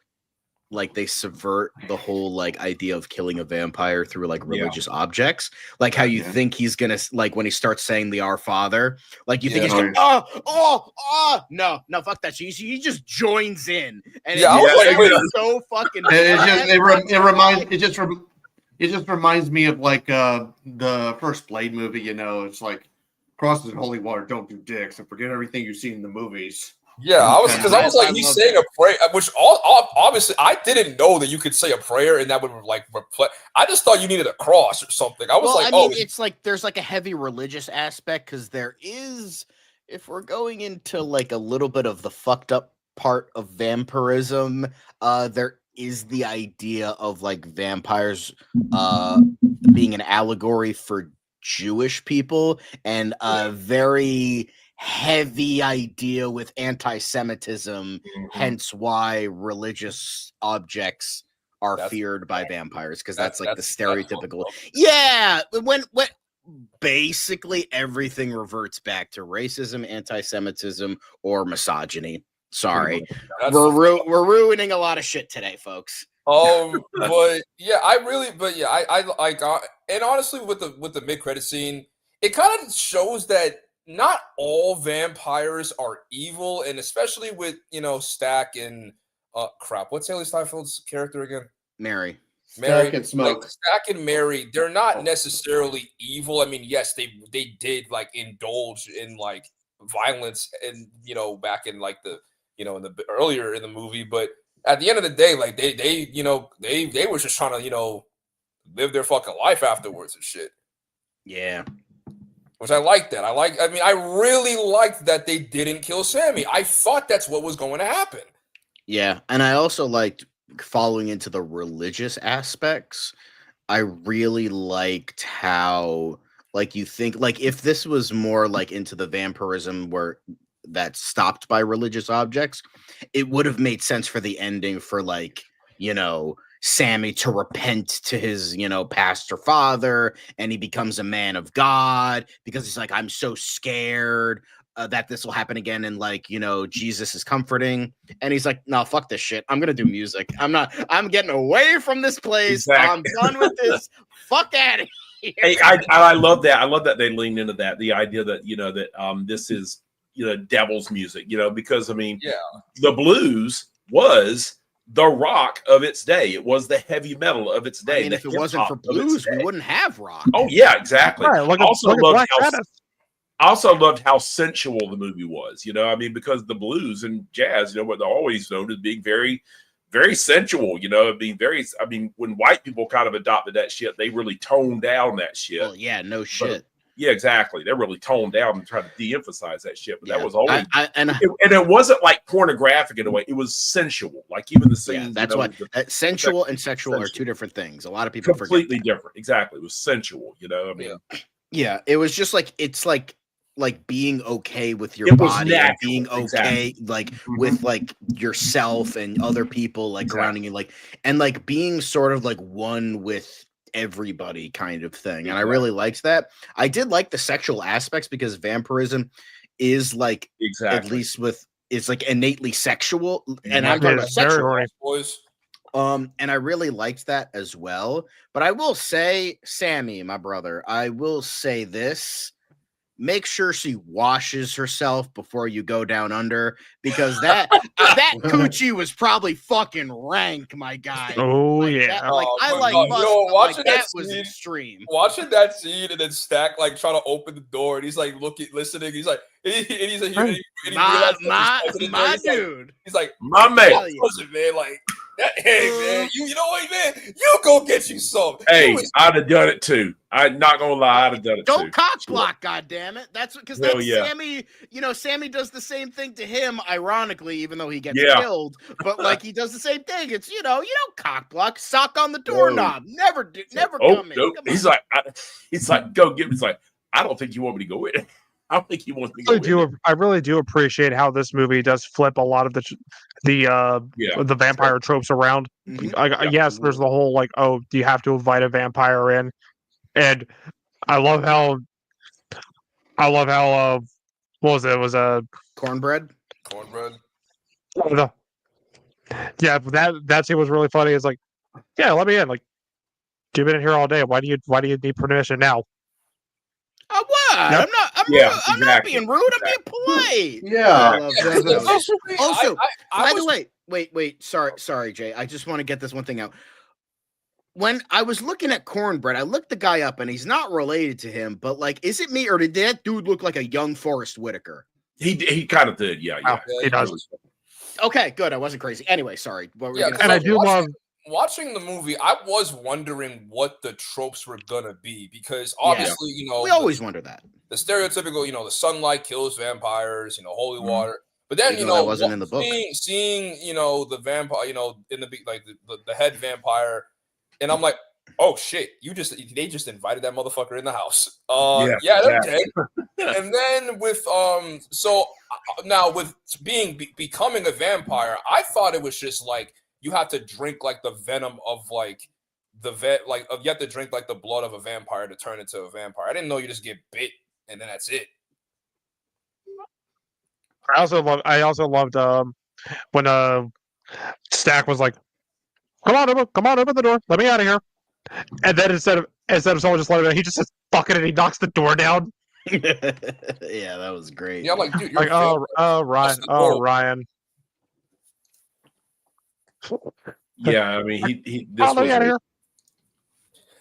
like they subvert the whole like idea of killing a vampire through like religious objects, like how you think he's gonna, like when he starts saying the Our Father, like you think he's gonna no fuck that shit. He just joins in, and it's so fucking it just reminds me of like the first Blade movie. You know, it's like crosses in holy water, don't do dicks, and forget everything you've seen in the movies. Yeah, I was like, he's saying a prayer, which obviously I didn't know that you could say a prayer and that would like reflect. I just thought you needed a cross or something. I was it's like there's like a heavy religious aspect because there is, if we're going into like a little bit of the fucked up part of vampirism, there is the idea of like vampires being an allegory for Jewish people and very heavy idea with anti-Semitism, hence why religious objects are That's- feared by vampires because that's like the that's stereotypical. what- Yeah, when basically everything reverts back to racism, anti-Semitism, or misogyny. Sorry, that's we're ruining a lot of shit today, folks. but yeah, I got, and honestly, with the mid credit scene, it kind of shows that not all vampires are evil, and especially with Stack and crap. What's Haley Steinfeld's character again? Mary. Mary, Stack and Smoke. like Stack and Mary, they're not necessarily evil. I mean, yes, they did like indulge in like violence and back in like the in the earlier in the movie, but at the end of the day, like they were just trying to live their fucking life afterwards and shit. Yeah. Which I like that. I really liked that they didn't kill Sammy. I thought that's what was going to happen. Yeah, and I also liked following into the religious aspects. I really liked how, like, you think, like, if this was more like into the vampirism where that's stopped by religious objects, it would have made sense for the ending for, like, Sammy to repent to his, pastor father, and he becomes a man of God because he's like, I'm so scared that this will happen again, and like, Jesus is comforting, and he's like, no, fuck this shit, I'm gonna do music. I'm getting away from this place. Exactly. I'm done with this. Fuck out of here. Hey, I love that. I love that they leaned into that. The idea that this is devil's music. Because I mean, Yeah. the blues was the rock of its day. It was the heavy metal of its day. I mean, if it wasn't for blues, we wouldn't have rock. Oh yeah, exactly. Right, look at Black Panther. I also loved how sensual the movie was. Because the blues and jazz, what they're always known as being very, very sensual. When white people kind of adopted that shit, they really toned down that shit. Well, yeah, no shit. Yeah, exactly. They really toned down and tried to de-emphasize that shit, but Yeah. that was always and it wasn't like pornographic in a way. It was sensual, like even the scene. yeah, that's why sensual and sexual are two different things. A lot of people completely forget that. different. Exactly, it was sensual. Yeah, it was just like it's like being okay with your It was body, natural, and being okay like with like yourself and other people like surrounding you, like, and like being sort of like one with everybody kind of thing. And I really liked that. I did like the sexual aspects because vampirism is like at least it's like innately sexual, and I'm talking about sexual boys. and I really liked that as well. But I will say, Sammy, my brother, I will say this: make sure she washes herself before you go down under, because that coochie was probably fucking rank, my guy. Oh Like, yeah. that, like, I like God. must, Yo, but, watching like, that that was scene- extreme. Watching that scene and then Stack like trying to open the door and he's like listening. He's like, and he's like, and he realizes that he's president there. My He's like- dude. He's like, My man. Hell yeah. listen, man, like, hey, man, you know what, man? You go get you some. Hey, You was- I'd have done it too. I'm not gonna lie, I'd have done it too. Don't cock block, goddammit. That's because Hell that's yeah. Sammy. Sammy does the same thing to him, ironically, even though he gets Yeah. killed. But like he does the same thing. It's you don't cock block, sock on the doorknob. Never come in. No. Come He's on. like, he's like, go get me. He's like, I don't think you want me to go in. I don't think he wants me to go in. I really do appreciate how this movie does flip a lot of the vampire tropes around. Mhm. Yes, there's the whole like, oh, do you have to invite a vampire in? And I love how what was it? It was Cornbread. yeah, that scene was really funny. It's like, yeah, let me in. Like, you've been in here all day. Why do you need permission now? Oh, what? Yep. I'm not being rude. I'm being polite. Yeah. I love Yeah, that. Also, I by was- the way, wait. Sorry, Jay. I just want to get this one thing out. When I was looking at Cornbread, I looked the guy up, and he's not related to him. But like, is it me or did that dude look like a young Forrest Whitaker? He kind of did, yeah. Oh, he does. Okay, good. I wasn't crazy. Anyway, sorry. What were you Yeah, gonna And say? I do love. watching the movie. I was wondering what the tropes were gonna be because obviously, We always wonder that. the stereotypical, the sunlight kills vampires, holy water. But then, Even though that wasn't in the book. seeing, the vampire, in the like the head vampire, and I'm like, oh shit, they just invited that motherfucker in the house. They're dead. And then with now with becoming a vampire, I thought it was just like you have to drink like the venom of like you have to drink like the blood of a vampire to turn into a vampire. I didn't know you just get bit and then that's it. I also loved when Stack was like, come on, open the door, let me out of here. And then instead of someone just letting him out, he just says fuck it and he knocks the door down. Yeah, that was great. Yeah, I'm like, dude, you're Like, Ryan. Yeah, I mean, he Oh, let me out of here.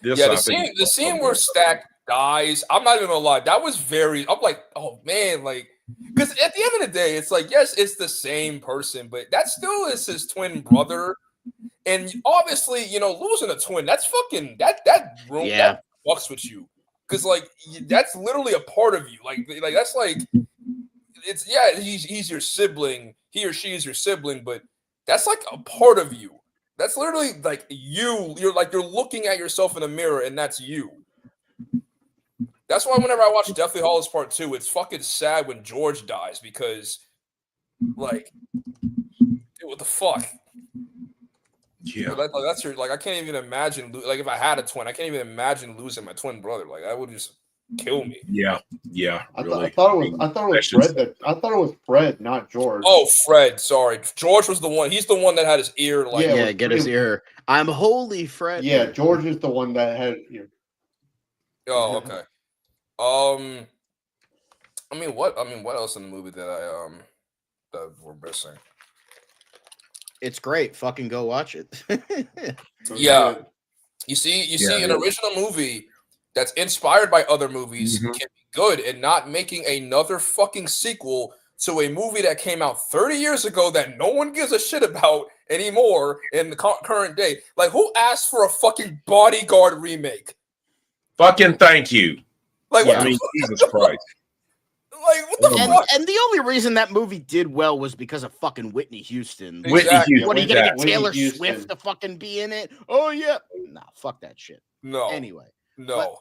The scene where Stack dies, I'm not even gonna lie, that was I'm like, oh man, like, because at the end of the day, it's like, yes, it's the same person, but that still is his twin brother. And obviously, losing a twin, that's fucking that room that fucks with you. Because like that's literally a part of you. Like that's like he's your sibling, he or she is your sibling, but that's like a part of you. That's literally like you. You're looking at yourself in a mirror, and that's you. That's why whenever I watch Deathly Hallows Part 2, it's fucking sad when George dies because, like, dude, what the fuck? Yeah, that's I can't even imagine. Like, if I had a twin, I can't even imagine losing my twin brother. Like, that would just kill me. Yeah. I thought it was Fred, not George. Oh, Fred. Sorry, George was the one. He's the one that had his ear. Like, get his ear. I'm holy Fred. Yeah, George is the one that had his ear. Oh, okay. I mean, what else in the movie that that we're missing? It's great. Fucking go watch it. Yeah. You see an original movie that's inspired by other movies can be good, and not making another fucking sequel to a movie that came out 30 years ago that no one gives a shit about anymore in the current day. Like, who asked for a fucking Bodyguard remake? Fucking thank you. Like, Yeah. what I mean, Jesus Christ. Like, what the fuck? And the only reason that movie did well was because of fucking Whitney Houston. Exactly. What are you gonna get Whitney Taylor Houston. Swift to fucking be in it? Oh yeah. Nah, fuck that shit. No. Anyway. No.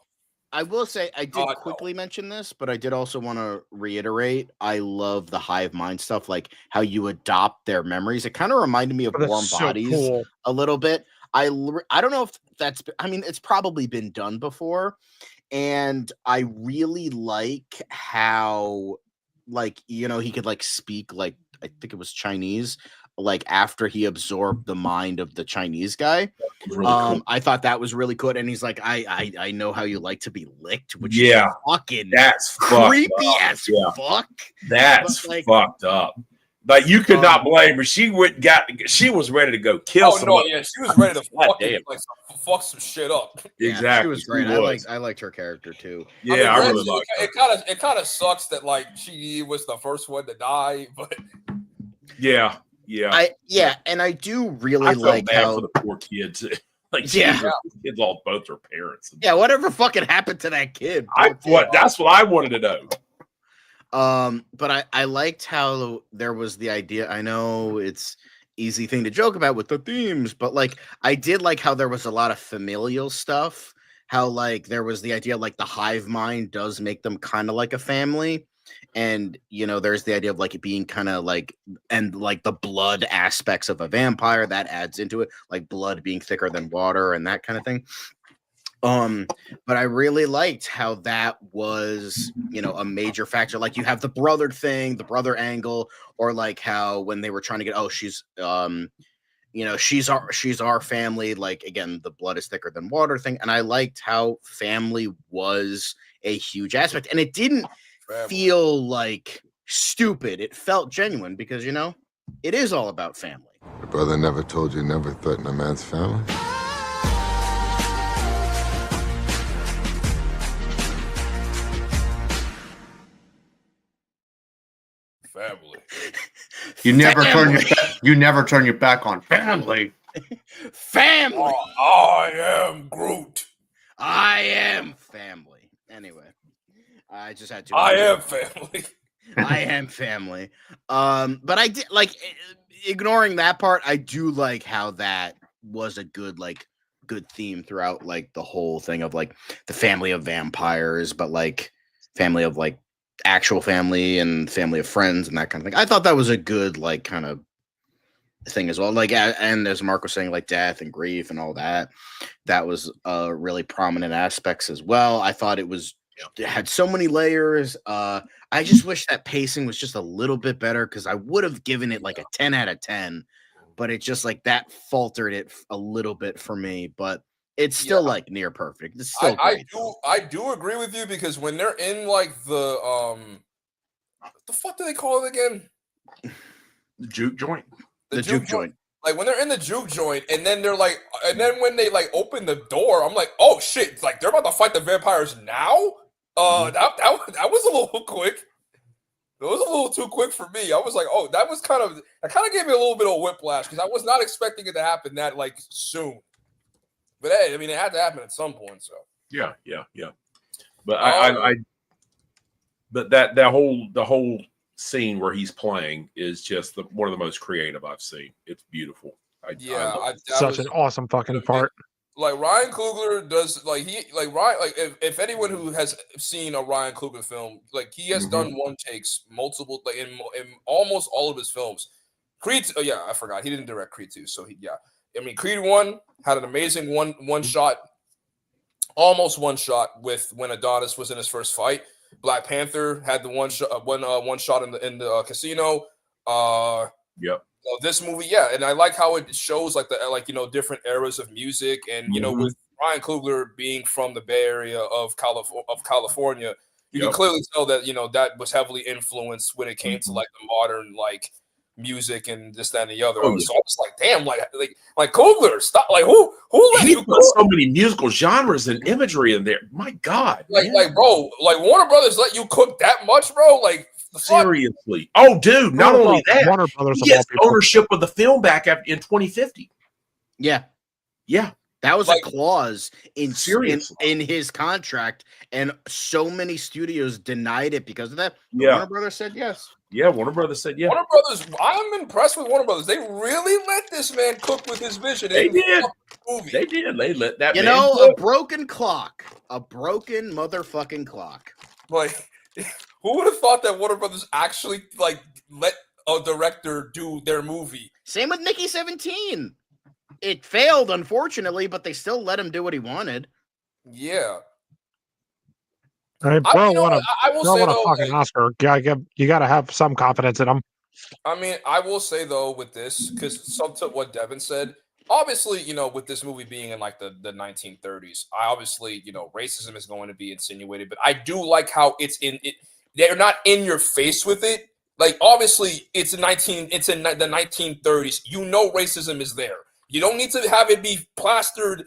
I will say I did quickly mention this, but I did also want to reiterate. I love the hive mind stuff, like how you adopt their memories. It kind of reminded me of That's Warm so Bodies cool. a little bit. I don't know if that's. I mean, it's probably been done before, and I really like how, like, he could like speak like, I think it was Chinese, like after he absorbed the mind of the Chinese guy. Really cool. I thought that was really good. And he's like, I know how you like to be licked, which Yeah, is fucking that's creepy as Yeah. fuck. That's But, like, fucked up. Like, you could not blame her. She was ready to go kill somebody. No, yeah, she was ready to damn. fuck some shit up. Exactly. She was great. I liked her character too. Yeah, I really granted, liked her. it kind of sucks that like she was the first one to die, but Yeah. And I do really I felt like bad how for the poor kids. Like, Yeah. kids lost both their parents. yeah, whatever fucking happened to that kid. That's what I wanted to know. But I liked how there was the idea. I know it's easy thing to joke about with the themes, but like I did like how there was a lot of familial stuff. How like there was the idea like the hive mind does make them kind of like a family. And there's the idea of like it being kind of like, and like the blood aspects of a vampire that adds into it, like blood being thicker than water and that kind of thing. But I really liked how that was, a major factor. Like you have the brother thing, the brother angle, or like how when they were trying to get, she's our family. Like again, the blood is thicker than water thing. And I liked how family was a huge aspect, and it didn't feel like stupid. It felt genuine because it is all about family. Your brother never told you never threaten a man's family? family. You never turn your back on family. Family. I am Groot. I am family. Anyway, I just had to. I am family. I am family. But I did like ignoring that part. I do like how that was a good theme throughout like the whole thing of like the family of vampires, but like family of like actual family and family of friends and that kind of thing. I thought that was a good like kind of thing as well. Like, and as Mark was saying, like death and grief and all that, that was really prominent aspects as well. I thought it had so many layers. I just wish that pacing was just a little bit better, because I would have given it like a 10 out of 10, but it just like that faltered it a little bit for me. But it's still like near perfect. It's still great. I do agree with you, because when they're in like the what the fuck do they call it again? The juke joint. The juke joint. Like when they're in the juke joint, and then they're like, and then when they like open the door, I'm like, oh shit! It's like they're about to fight the vampires now. That was a little quick. It was a little too quick for me. I was like, oh, that kind of gave me a little bit of whiplash, because I was not expecting it to happen that like soon. But hey, I mean, it had to happen at some point. So yeah. But but the whole scene where he's playing is just one of the most creative I've seen. It's beautiful. Such an awesome fucking part. Like Ryan Coogler does, if anyone who has seen a Ryan Coogler film, like he has done one takes multiple, like in almost all of his films. Creed, I forgot he didn't direct Creed 2, so I mean Creed 1 had an amazing one shot, almost one shot with when Adonis was in his first fight. Black Panther had the one shot in the casino. This movie, and I like how it shows like different eras of music, and with Ryan Coogler being from the Bay Area of California, you can clearly tell that that was heavily influenced when it came to like the modern like music and this, that, and the other. So I was like, damn, like Coogler, stop! Like who let you put so many musical genres and imagery in there? My God, bro, like Warner Brothers let you cook that much, bro? Like seriously? Oh, dude! Not only that, Warner Brothers he gets ownership of the film back in 2050. Yeah. That was a clause in his contract, and so many studios denied it because of that. Warner Brothers said yes. Yeah, Warner Brothers said yeah. Warner Brothers, I'm impressed with Warner Brothers. They really let this man cook with his vision. They did. They did. They let that. A broken clock, a broken motherfucking clock. Like, who would have thought that Warner Brothers actually like let a director do their movie? Same with Mickey 17. It failed, unfortunately, but they still let him do what he wanted. Yeah. I will say though, fucking Oscar. You got to have some confidence in him. I mean, I will say though, with this, because some to what Devin said, obviously, with this movie being in like the 1930s, obviously, racism is going to be insinuated, but I do like how it's in it. They're not in your face with it. Like, obviously, it's in the 1930s. Racism is there. You don't need to have it be plastered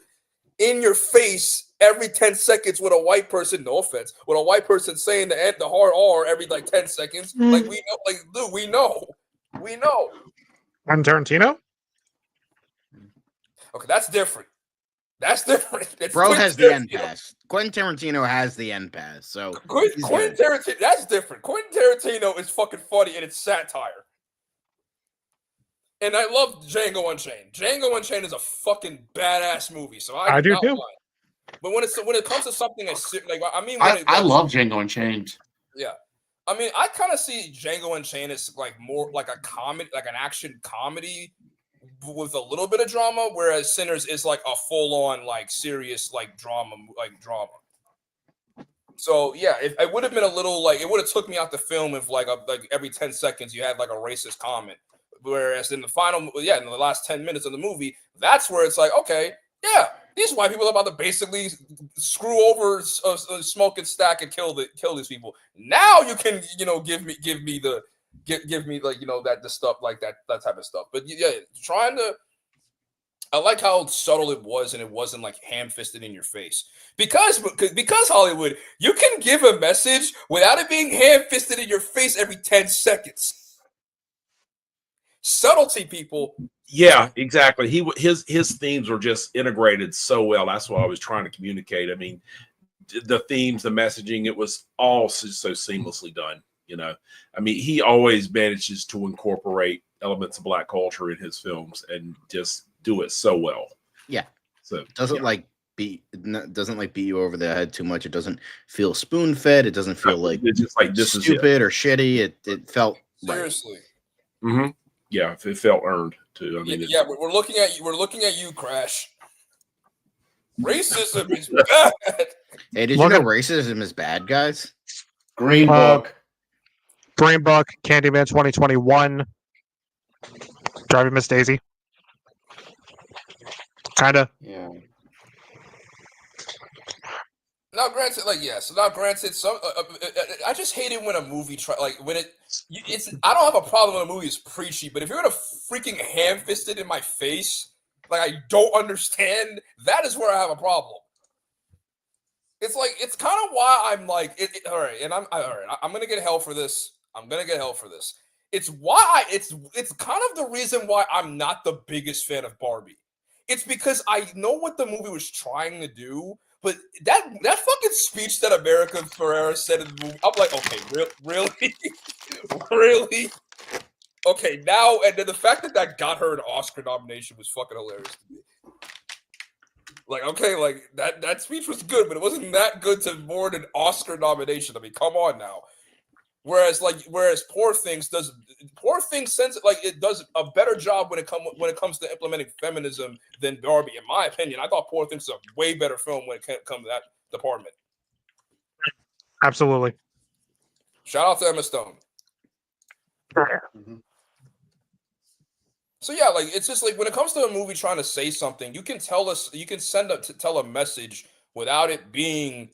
in your face every 10 seconds with a white person, no offense, with a white person saying the hard R every like 10 seconds. Like, we know, like, dude, we know. And Tarantino? Okay, that's different. It's Bro has the end pass. Quentin Tarantino has the end pass. So Quentin Tarantino, that's different. Quentin Tarantino is fucking funny, and it's satire. And I love Django Unchained. Django Unchained is a fucking badass movie. So I do too. But when it comes to something as like, I mean, I love Django Unchained. Yeah, I mean, I kind of see Django Unchained as like more like a comedy, like an action comedy with a little bit of drama, whereas Sinners is like a full-on like serious like drama. So yeah, it would have been a little like it would have took me out the film if like every 10 seconds you had like a racist comment. Whereas in the in the last 10 minutes of the movie, that's where it's like, okay, yeah, these white people are about to basically screw over a smoking stack and kill these people. Now you can, give me like, that the stuff like that type of stuff. But yeah, I like how subtle it was, and it wasn't like ham-fisted in your face. Because Hollywood, you can give a message without it being ham-fisted in your face every 10 seconds. Subtlety, people. Yeah, exactly. His themes were just integrated so well. That's what I was trying to communicate. I mean, the themes, the messaging, it was all so seamlessly done. I mean, he always manages to incorporate elements of Black culture in his films and just do it so well. Yeah. So doesn't beat you over the head too much. It doesn't feel spoon fed. It doesn't feel like it's just like this stupid or shitty. It felt seriously. Right. Mm-hmm. yeah, it felt earned too. I mean, Yeah, we're looking at you. We're looking at you, Crash. Racism is bad. Hey, did you Look know at- racism is bad, guys? Green Book. Green Book, Candyman 2021, Driving Miss Daisy. Kinda. Yeah. Now, granted, like yes. Now, granted, some I just hate it when a movie it's. I don't have a problem when a movie is preachy, but if you're gonna freaking ham-fist it in my face, like I don't understand, that is where I have a problem. It's like it's kind of why I'm like, all right, and all right. I'm gonna get hell for this. I'm gonna get hell for this. It's why it's kind of the reason why I'm not the biggest fan of Barbie. It's because I know what the movie was trying to do, but that fucking speech that America Ferrera said in the movie, I'm like, okay, really, really, okay. Now, and then the fact that got her an Oscar nomination was fucking hilarious to me. Like, okay, like that speech was good, but it wasn't that good to warrant an Oscar nomination. I mean, come on now. Whereas Poor Things does it does a better job when it comes to implementing feminism than Barbie, in my opinion. I thought Poor Things is a way better film when it comes to that department. Absolutely. Shout out to Emma Stone. Mm-hmm. So yeah, like it's just like when it comes to a movie trying to say something, you can tell a message without it being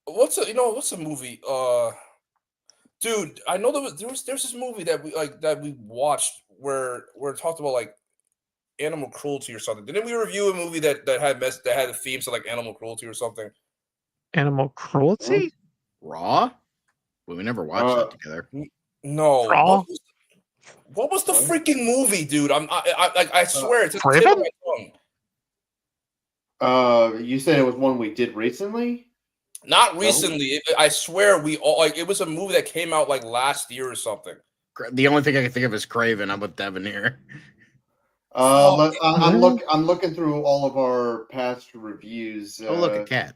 what's a movie? Dude, I know there's this movie that we watched where it talked about like animal cruelty or something. Didn't we review a movie that had a themes of like animal cruelty or something? Animal cruelty? Raw? Well, we never watched that together. No. Raw? What was the freaking movie, dude? I swear it's Craven? tip of my tongue. You said it was one we did recently? Not recently. I swear we all like it was a movie that came out like last year or something. The only thing I can think of is Craven. I'm with Devin here. I'm looking through all of our past reviews. Oh, look, a cat.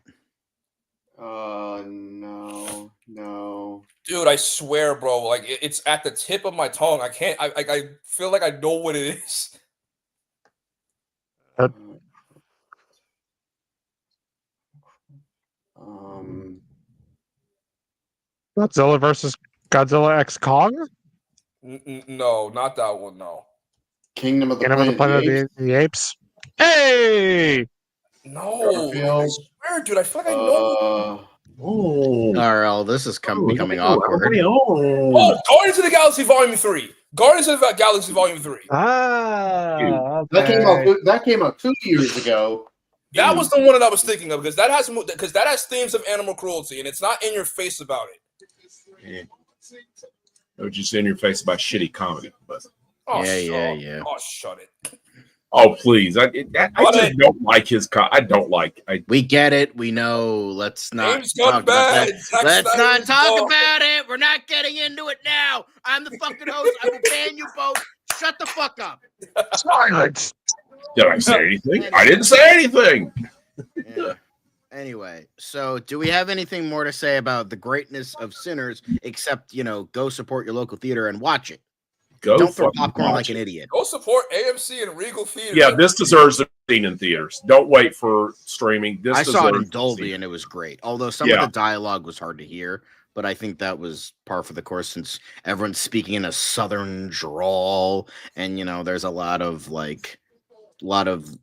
No. Dude, I swear, bro, like it's at the tip of my tongue. I can't. I feel like I know what it is. Godzilla versus Godzilla X Kong? No, not that one. No. Kingdom of the Planet Planet of the Apes. the Apes. Hey! No, Garfield. I swear, dude. I feel like I know. oh, RL, this is becoming awkward. Oh, Guardians of the Galaxy Volume 3. Guardians of the Galaxy Volume 3. Ah, That came out 2 years ago. That was the one that I was thinking of because that has themes of animal cruelty and it's not in your face about it. yeah. It was just in your face about shitty comedy. But Oh, Yeah. Oh, shut it. oh, please! I just don't like his. I don't like. We get it. We know. Let's not James talk Gunn about bad. that. Zack Let's Snyder not is talk dog. about it. We're not getting into it now. I'm the fucking host. I will ban you both. Shut the fuck up. silence. Did I say anything? I didn't say anything. Yeah. Anyway, so do we have anything more to say about the greatness of Sinners except, go support your local theater and watch it? Don't throw popcorn like an idiot. Go support AMC and Regal Theater. Yeah, this deserves to be seen in theaters. Don't wait for streaming. I saw it in Dolby and it was great. Although some of Yeah. the dialogue was hard to hear, but I think that was par for the course since everyone's speaking in a southern drawl and there's a lot of Speaking of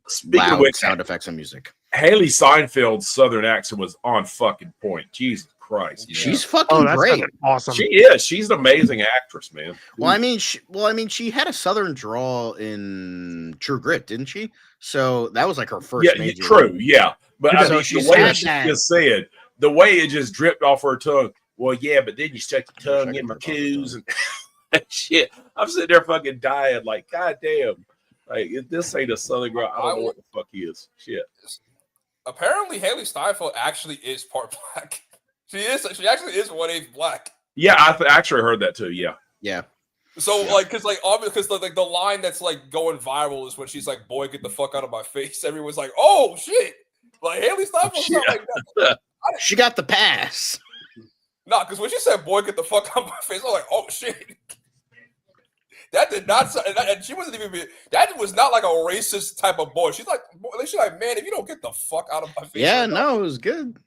loud which, sound effects and music. Haley Seinfeld's southern accent was on fucking point. Jesus Christ. She's fucking That's great. fucking awesome. She is. She's an amazing actress, man. Well, I mean, she had a southern drawl in True Grit, didn't she? So that was like her first. Yeah, major true. role. Yeah, but So I mean, she's the way had she that. just said, the way it just dripped off her tongue. Well, yeah, but then you stuck your tongue I in my could drip off her coos and shit. I'm sitting there fucking dying, like, God damn. Like, if this ain't a southern girl, I don't know what the fuck he is. Shit. Apparently, Haley Steinfeld actually is part black. She actually is 1/8 black. Yeah, I actually heard that too. Yeah. Yeah. So because the line that's like going viral is when she's like, "Boy, get the fuck out of my face." Everyone's like, "Oh shit!" Like Haley Steinfeld's not like that. She got the pass. Nah, because when she said, "Boy, get the fuck out of my face," I was like, "Oh shit." That did not. And she wasn't even. That was not like a racist type of boy. She's like, man, if you don't get the fuck out of my face. Yeah, right now. no, it was good.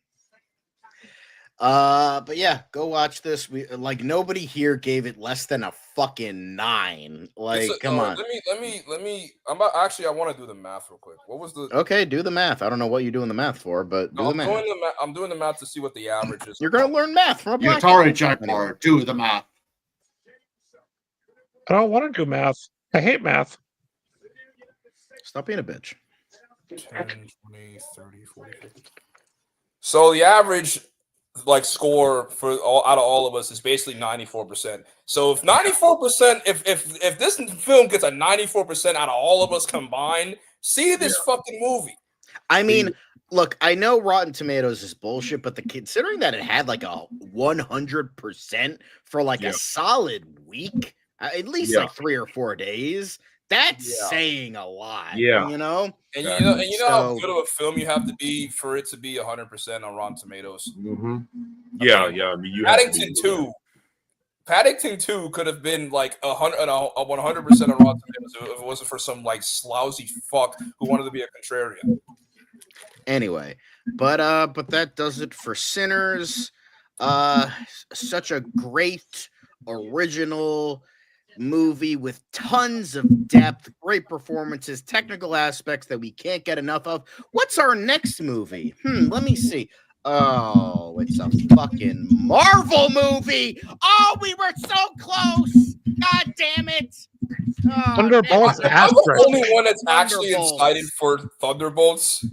But yeah, go watch this. We like nobody here gave it less than a fucking 9. Like, come on. Let me. I want to do the math real quick. What was the? Okay, do the math. I don't know what you're doing the math for, but do the math. I'm doing the math to see what the average is. You're gonna learn math from a black. It's already Jaguar. Do the math. I don't want to do math. I hate math. Stop being a bitch. 10, 20, 30, 40, 50. So the average score for out of all of us is basically 94%. So if 94%, if this film gets a 94% out of all of us combined, see this fucking movie. I mean, look, I know Rotten Tomatoes is bullshit, but considering that it had like a 100% for like a solid week, at least like 3 or 4 days, that's saying a lot. Yeah, you know how good of a film you have to be for it to be 100% on Rotten Tomatoes. Mm-hmm. Yeah. I mean, Paddington 2 could have been like 100% on Rotten Tomatoes if it wasn't for some like lousy fuck who wanted to be a contrarian. Anyway, but that does it for Sinners. Such a great original movie with tons of depth, great performances, technical aspects that we can't get enough of. What's our next movie? Let me see. Oh, it's a fucking Marvel movie. Oh, we were so close. God damn it. Oh, Thunderbolts. I'm the only one that's actually excited for Thunderbolts.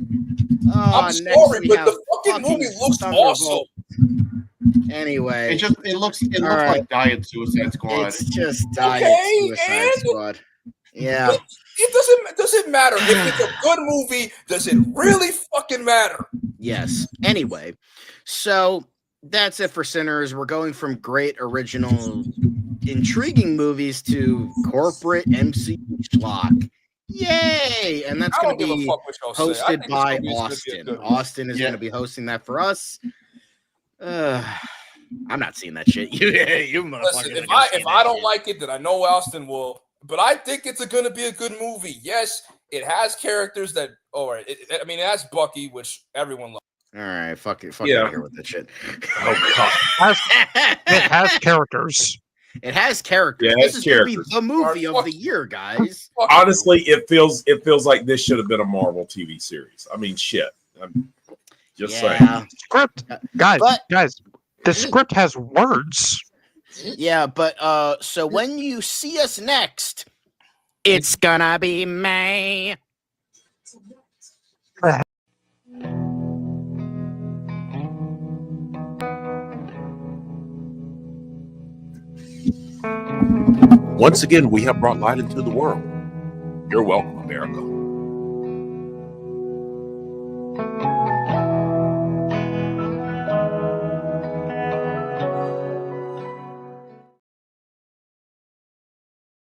I'm sorry, but the fucking movie looks awesome. Anyway, it looks like Diet Suicide Squad. It's just Diet Suicide Squad. Yeah. But it doesn't matter. If it's a good movie, does it really fucking matter? Yes. Anyway, so that's it for Sinners. We're going from great original intriguing movies to corporate MC schlock. Yay! And that's going to be hosted by Austin. Austin is going to be hosting that for us. I'm not seeing that shit. You Listen, if I don't like it, then I know Austin will. But I think it's going to be a good movie. Yes, it has characters that. All right, it has Bucky, which everyone loves. All right, fuck it here with that shit. Oh god, it has characters. It has characters. Yeah, this is going to be the movie of the year, guys. Honestly, it feels like this should have been a Marvel TV series. I mean, shit. I'm just saying. Script, guys. The script has words. Yeah, but so when you see us next, it's gonna be May. Once again, we have brought light into the world. You're welcome, America.